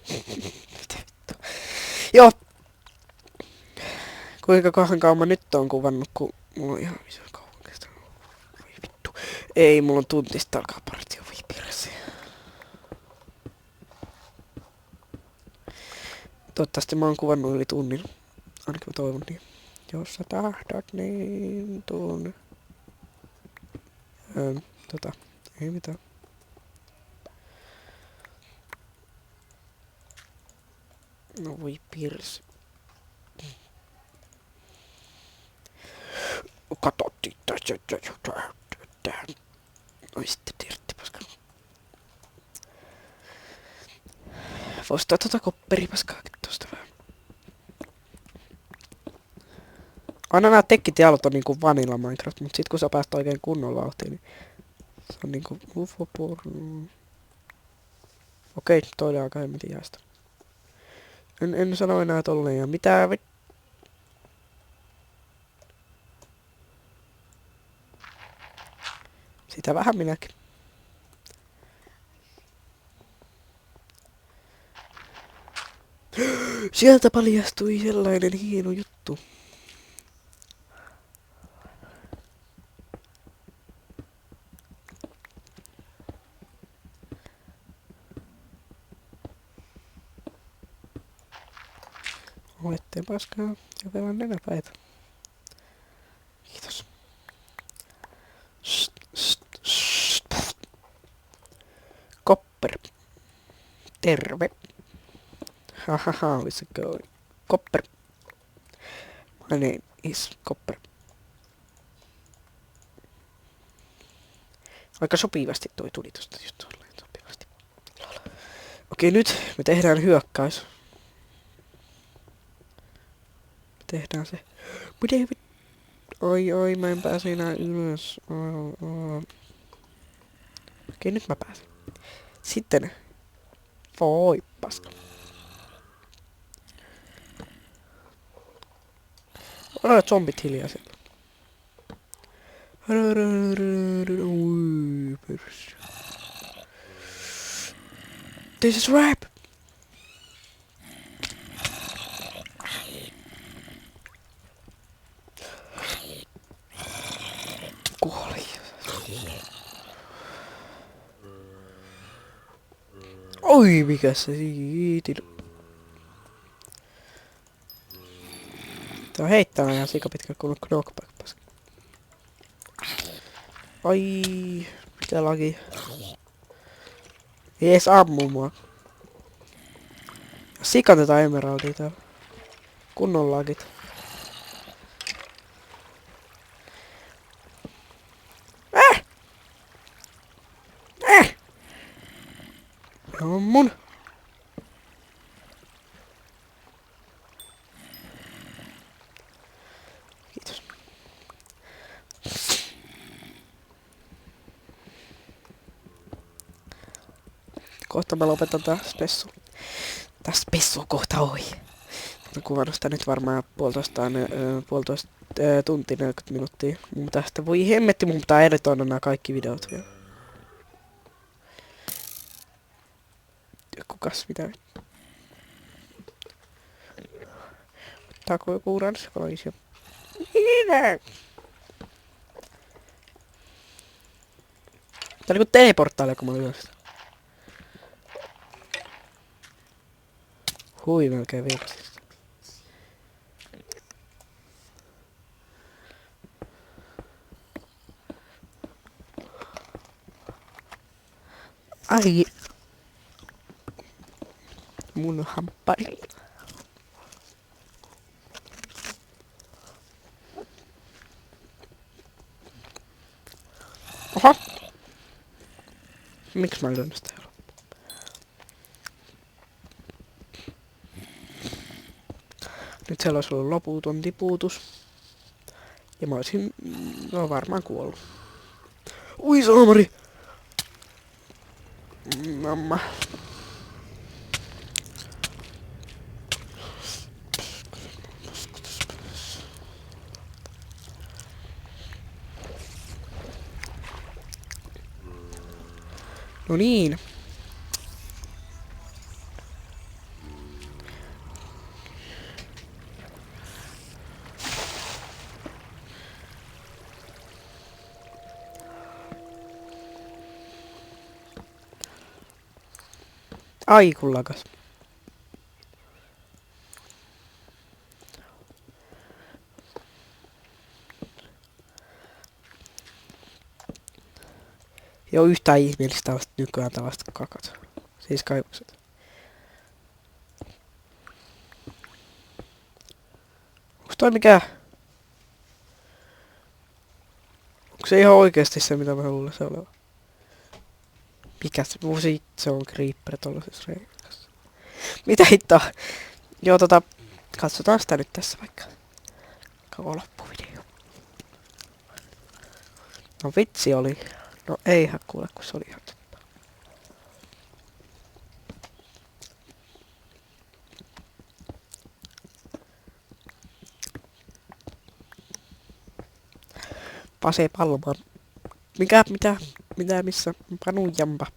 Mitä vittu? Joo! Kuinka kauan mä nyt oon kuvannut, kun mulla on ihan iso kauan kestänyt. Voi vittu. Ei, mulla on tuntista alkaa partio, voi pirsi. Toivottavasti mä oon kuvannut yli tunnin. Ainakin mä toivon niin. Jos sä tahdot, niin tuun. Ei mitään. No voi pirsi. Katsottiin tässä. Oi sitten tirtti paska. Vois ottaa kopperipaskaakin tosta vähän. Aina nää tekkitialot on niinku vanilla Minecraft, mut sit kun sä pääst oikein kunnon vauhtiin, niin se on niinku ufoporno. Okei, toi oli aika hemmetin jäästä. En sano enää tolleen ja mitä sitä vähän minäkin. Sieltä paljastui sellainen hieno juttu. Olette paskaa ja velan nenäpäitä. Kiitos. Kopper. Terve. Hahaha, how's it going? Kopper. My name is Kopper. Aika sopivasti toi tuli tosta just tolleen sopivasti. Okei, nyt me tehdään hyökkäys. Me tehdään se. Oi, mä en pääse enää ylös. Okei, nyt mä pääsen. Sitten. Voi paska. Zombit hiljaa siellä. Oi, pörssi. This is rap! Kuoli. Oi, mikä se siitä. Tää on heittämään ihan sikapitkä kunnon knockback paska. Ai, mitä lagi. Ei ees ammu mua. Sikatetaan emeraldia täällä. Kunnon lagit. On mun. Kiitos. Kohta mä lopetan tää spessu. Tää spessu on kohta ohi. Mä kuvannut sitä nyt varmaan puolitoista tuntia 40 minuuttia. Mun tästä voi hemmetti, mun pitää editoida nää kaikki videot vielä. Kukas mitä? Ottaako joku ranskalaisia? Minä! Tää oli ku teleportaali, kun mä olin yöstä. Hui, melkein viikosti. Ai. Mun hamppari. Oho. Miksi mä löin sitä loppuun? Nyt siellä olisi ollut loputon tiputus. Ja mä olisin varmaan kuollut. Ui saamari! Mamma. No niin. Ai kun lakas. Ei oo yhtään ihmeellistä tällaista nykyään tällaista kakat. Siis kaivokset. Onks toi mikään? Onko se ihan oikeesti se mitä mä luulen se oleva? Mikä se? Se on creeper tollasessa reikassa. Mitä hittoa? Joo katsotaan sitä nyt tässä vaikka. Koko loppuvideo. No vitsi oli. No eihän kuule kun se oli ihan totta. Pase palma. Mitä missä? Panu japa.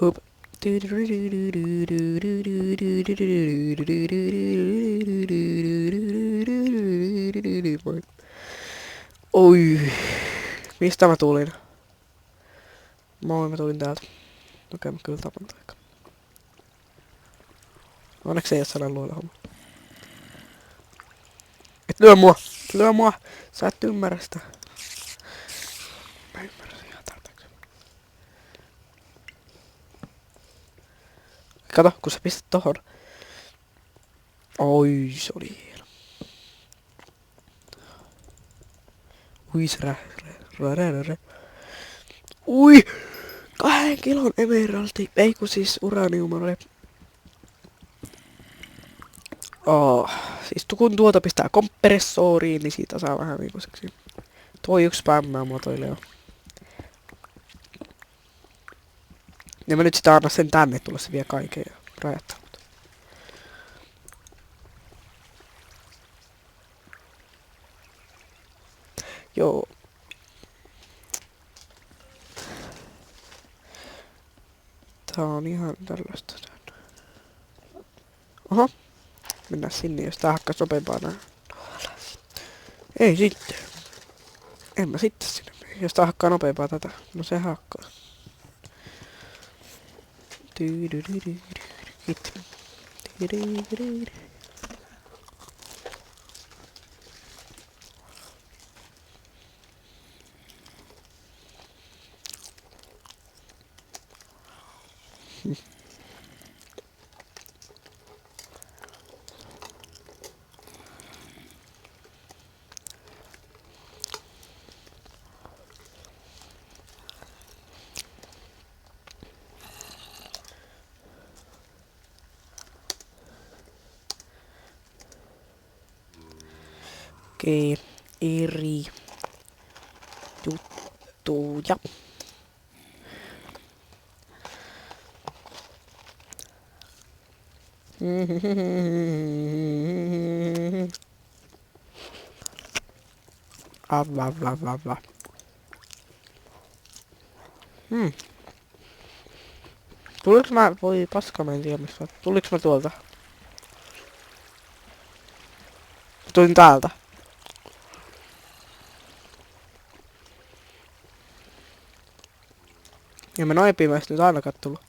Poop. Oi. Mistä mä tulin? Mä tulin täältä. Okei, mä kyllä tapan taika. Onneksi ei oo sanan luola homma. Et lyö mua! Sä et ymmärrä sitä. Mä ymmärrän sen ihan tarpeeksi. Kato, kun sä pistät tohon. Oi, se oli hieno. Ui, se Ui! 2 kilon emeraldi. Ei kun siis uraniumore. Siis kun tuota pistää kompressoriin, niin siitä saa vähän viikoseksi. Tuo yksi spämmää muotoilee jo. Ja mä nyt sitä anna sen tänne, tulla se vie kaiken ja räjättää. Joo. Tää on ihan tällaista. Oho. Mennään sinne, jos tää hakkas nopeampaa nää. Ei sitten. En mä sitten sinne. Jos tää hakkaa nopeampaa tätä. No se hakkaa. Okei, eri juttuja. Tuliks mä, voi paska, mä en tiedä missä. Tuliks mä tuolta? Tulin täältä. Ja mä noin pimeästi nyt ainakaan tullut.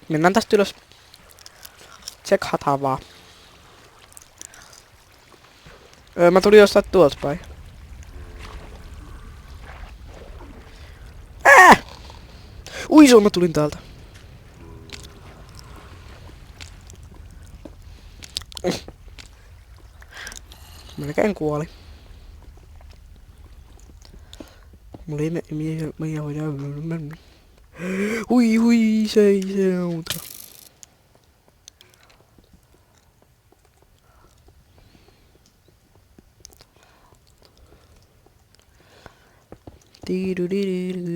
Mennään tästä ylös. Tsekhataan vaan. Mä tulin jostain tuolta päin. Ui mä tulin täältä. Melkein kuoli. Mulla ei hui, se ei se auta.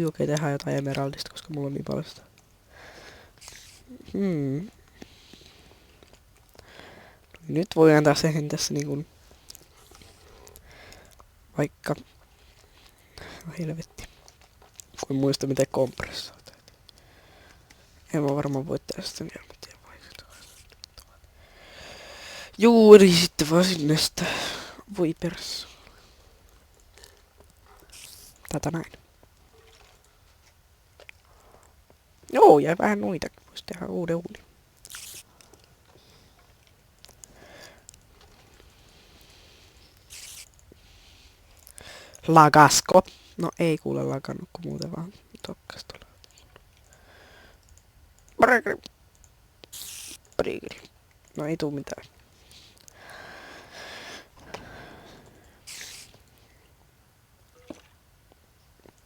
Okei, tehdään jotain emeraldista, koska mulla on niin paljon sitä. Nyt voi antaa sen tässä niinkun... Vaikka... Helvetti. Kun en muista miten kompressoi. En mä varmaan voi tehdä sitä vielä mitään vaihtoa. Juuri sitten vaan sinne sitä. Voi perssä. Tätä näin. Joo, jäi vähän noitakin. Vois tehdä uuden uunin. Lagasko? No ei kuule lagannut, kun muuten vaan tokkas tulee. Brigri. No ei tuu mitään.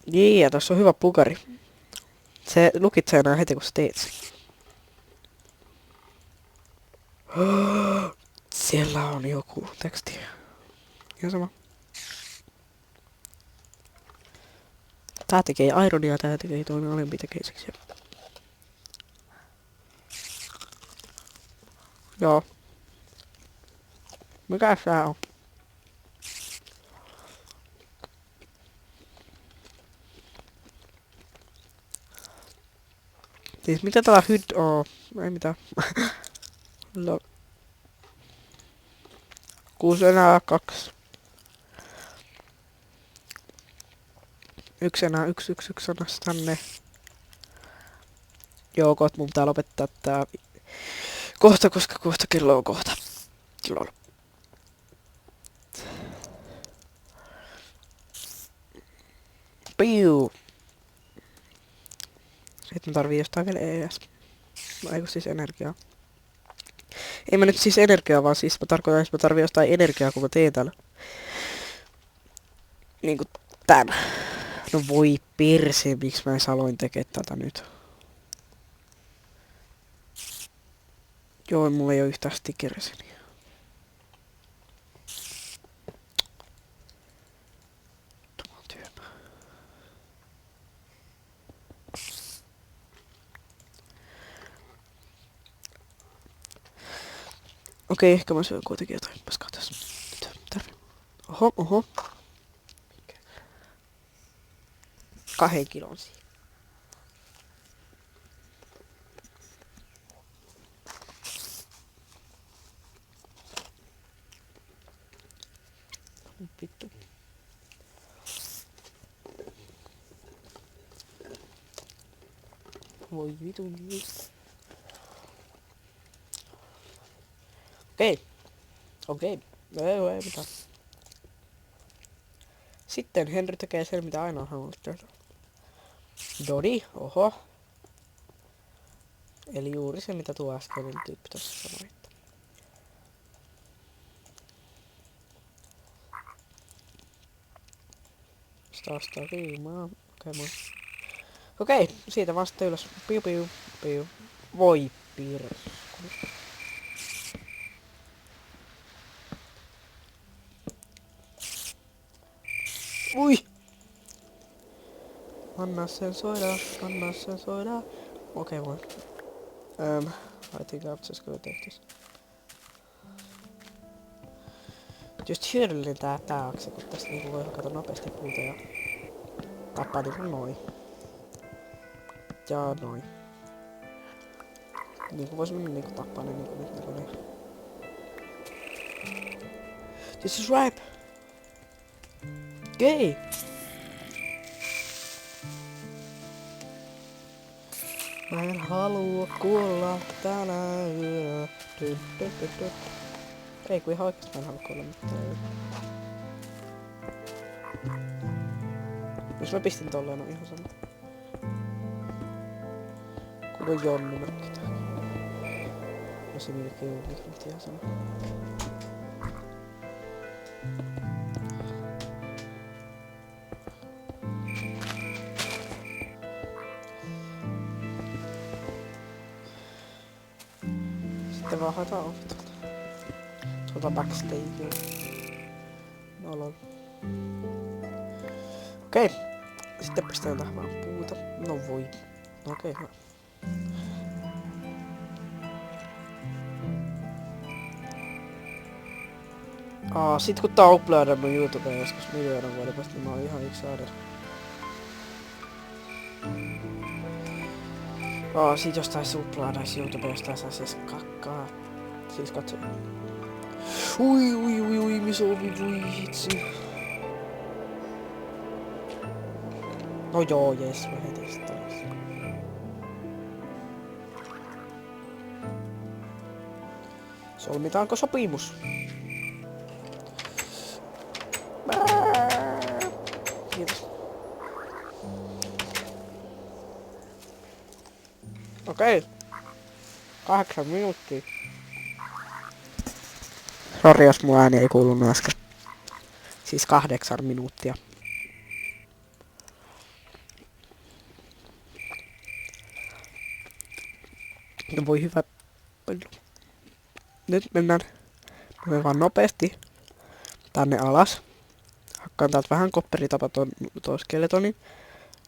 Jee, tossa on hyvä pukari. Se lukitsee enää heti kun sä teet sen. Siellä on joku teksti. Ihan sama. Tää tekee ironia, tää tekee toinen alempitekeiseksi. Joo. Mikä sää on? Siis mitä täällä hyd on? Ei mitään. 6 enää 2. 1 enää 1 sanas tänne. Joo, kohta mun pitää lopettaa tää kohta, koska kohta kello on kohta. Lol. Piu. Sitten mä tarvii jostain vielä ES. Eiku siis energiaa. Ei mä nyt siis energiaa, vaan siis mä tarkoitan, että mä tarvii jostain energiaa, kun mä teen täällä. Niinku tän. No voi perse, miksi mä en aloin tekee tätä nyt. Joo, mulla ei oo yhtään stickeriseniä. Tuo on tyhmä. Okei, ehkä mä syön kuitenkin jotain paskaa tässä. Tarvii. Oho. 2 kilon siihen. Vittu. Voi vitun just. Okei. Ei mitään. Sitten Henry tekee sen, mitä aina on halunnut tehdä. Dodi, oho. Eli juuri se, mitä tuo äskeinen tyyppi tossa sanoi. Star viimaa. Okei, siitä vasta ylös. Piu. Voi pirs. Ui! Anna sen soida. Okei, voi. I think I'm just gonna take this. Just hyödyllinen tää akse, kun tästä niinku voi hakata nopeasti puuta ja tappaa niinku noin. Ja noin. Niinku vois mennä niinku tappaa ne niinku nyt niinku ne. This is ripe! Gay! Mä en halua kuolla tänä yönä. Ei kun ihan oikeesti mä en halua kuolla tänä yönä. Jos mä pistin tolleen on ihan sama. Kun on Jonnu merkki täällä. No se niillekin on nyt ihan sama. Sitten vaan haetaan off tuolta backstagea. No lol. Okei. Sitten pistetään tähän vähän puuta. No voi. Okei, hyvä. Sit kun tää on uploadannut YouTubeen joskus miljoonan vuoden päästä, niin mä oon ihan excited. Sit jostain uploadais YouTubeen jostain saa siis kakkaa. Siis katso. Ui, missä ovi, voi hitsi. No joo, jes, mä heti sitä. Solmitaanko sopimus? Kiitos. Okei. 8 minuuttia. Sori jos mun ääni ei kuulunut äsken. Siis 8 minuuttia. No voi hyvä. Nyt mennään vaan nopeasti tänne alas. Hakkaan täältä vähän kopperitapa tuon skeletonin.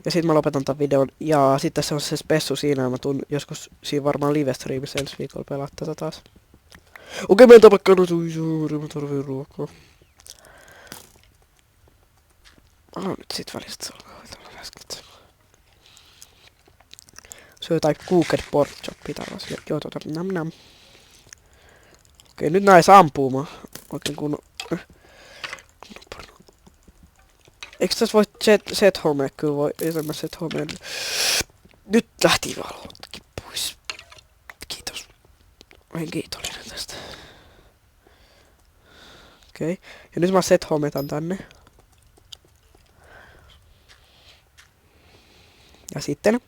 Ja sit mä lopetan tämän videon. Ja sitten se on se spessu siinä ja mä tuun joskus siinä varmaan live-streamissä ensi viikolla pelaa tätä taas. Okei, meiltä vaikka nyt mä tarvii ruokaa. Nyt sit välistä salkaa läskit. Se on jotain Cooked Pork Choppia tällaisia. Joo, nam. Okei, nyt näin ampumaan. Oikein kun... Eikö tässä voi set home? Kyllä voi enemmän set home. Nyt lähti valotkin pois. Kiitos. Olen kiitollinen tästä. Okei. Ja nyt mä set hometan tänne. Ja sitten.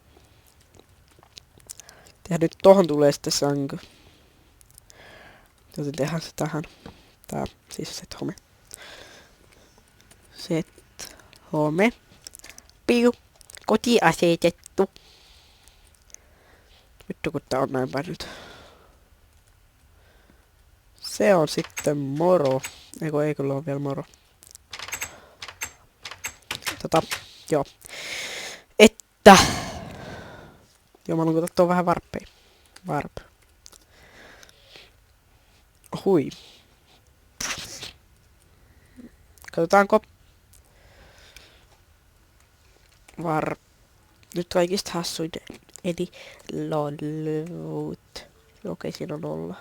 Ja nyt tohon tulee sitten sänky. Joten tehdään se tähän. Tää, siis set home. Set home. Piu. Koti asetettu. Vittu kun tää on näin päin nyt. Se on sitten moro. Ei kyllä ole vielä moro. Joo. Että. Joo, mä haluan katsoa vähän varppeja. Varp. Hui. Katsotaanko. Varp. Nyt kaikista hassuiden. Eli lollut. Okei, siinä on 0.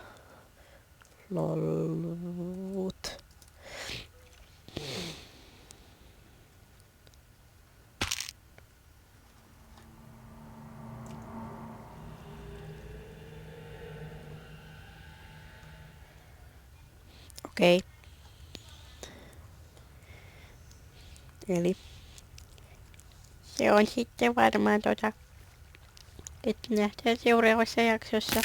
Lollut. Okei. Eli se on sitten varmaan että nähdään seuraavassa jaksossa.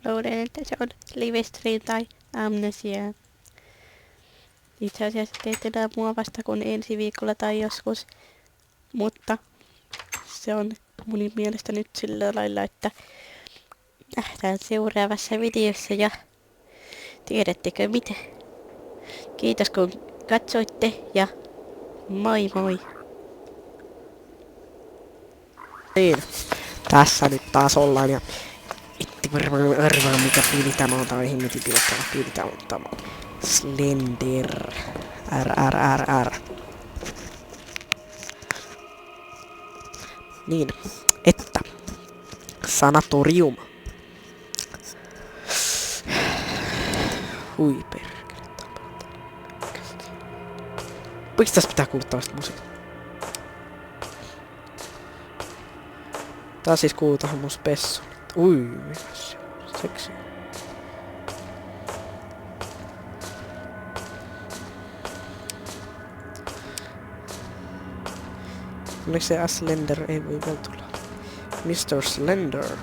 Luulen, että se on livestream tai amnesia. Itse asiassa teette enää mua vasta kuin ensi viikolla tai joskus. Mutta se on mun mielestä nyt sillä lailla, että nähdään seuraavassa videossa ja tiedättekö mitä? Kiitos kun katsoitte ja moi moi! Niin, tässä nyt taas ollaan ja itti varmaan arvaa mikä piili tämä on. Tää on hemmetin pilottava piili tämä on. Slender. R. Niin, että sanatorium. Hui perkele. Miksi tässä pitää kuuluttaa tällaista musiikkia? Tää siis kuuluu tähän mun spessuun. Ui, mikä se on? Seksi. Oliko se Slender? Ei voi vielä tulla. Mr. Slender.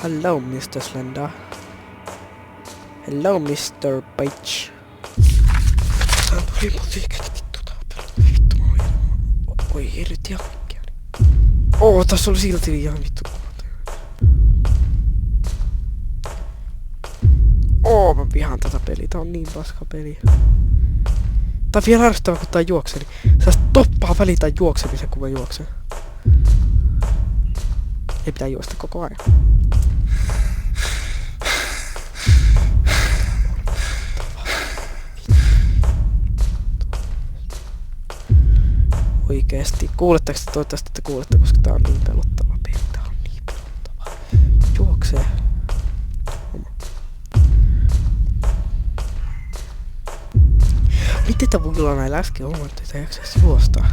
Hello, Mr. Slender. Hello, Mr. Page. Tää tuli musiikki. Vittu, mä oon. Oi, ei nyt ihan mikään. Tässä oli silti ihan vittu. Mä vihaan tätä peliä. Tää on niin paska peli. Tää on vielä ärsyttävää, kun tää juoksee, niin sä toppaa välitä juoksemisen, kun mä juoksen. Ei pitää juosta koko ajan. Oikeesti. Kuuletteko te? Toivottavasti te kuulette, koska tää on niin pelottava peli. Tää on niin pelottava. Juoksee. Miten tää voi olla näin läskeä homma, että ei jaksaisi juosta?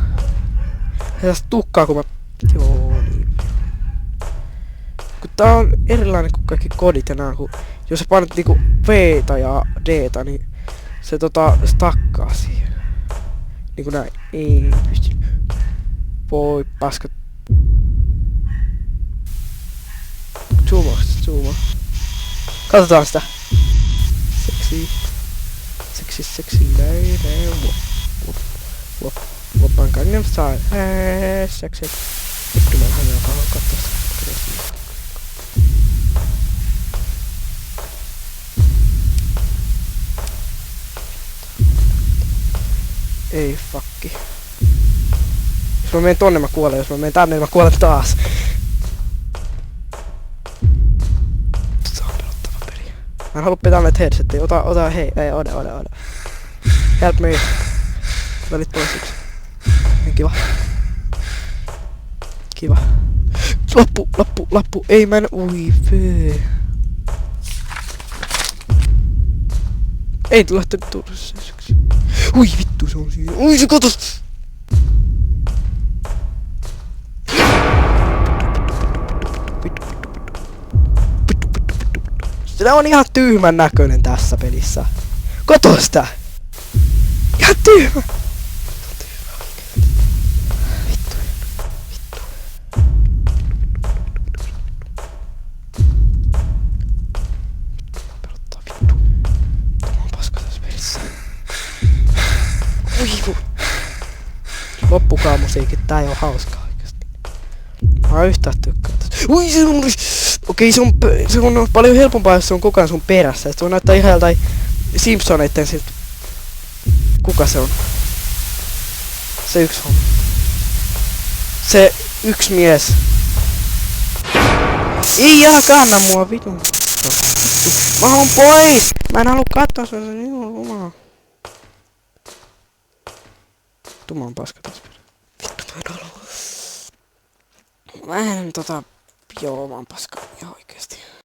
Tästä tukkaa, kun mä... Joo, niin. Kun tää on erilainen kuin kaikki kodit ja nää, kun... Jos sä painat niinku V-ta ja D-ta, niin... Se stakkaa siihen. Niinku näin. Ei pysty. Voi paska. Zoomaa. Katsotaan sitä. Seksi, näin. Woppan Gangnam Style. Seksi. Vittu, mä lähden alkaa katsoa sitä. Ei fakki. Jos mä menen tonne mä kuolen, jos mä menen tänne mä kuolen taas. Se on pelottava peli. Mä en halua pitää näitä headsettiä. Ota hei, ei ode. Help me. Välit pois yksi. Niin kiva. Lappu. Ei mä en... Ui fee. Ei lähtenyt tulla se. Ui vittu se on siinä. Ui se katos! Sitä on ihan tyhmän näköinen tässä pelissä. Kato sitä! Ihan tyhmä! Vittu. Pelottaa vittu. Tämä on paska tässä pelissä. Uivu. Loppukaa musiikit, tää ei oo hauskaa oikeesti. Mä yhtään tykkään tästä. Ui se on... Okei, se on paljon helpompaa, jos se on koko ajan sun perässä. Se on näyttää ihan joltain Simpsoneitten siltä. Kuka se on? Se yksi homma. Se yksi mies. Ei älä kanna mua vitun. Mä haluun pois! Mä en halua katsoa se on niin lumaa. Tuma on paska taas. Vittu mä en halua. Joo, mä oon paska. Ihan oikeesti.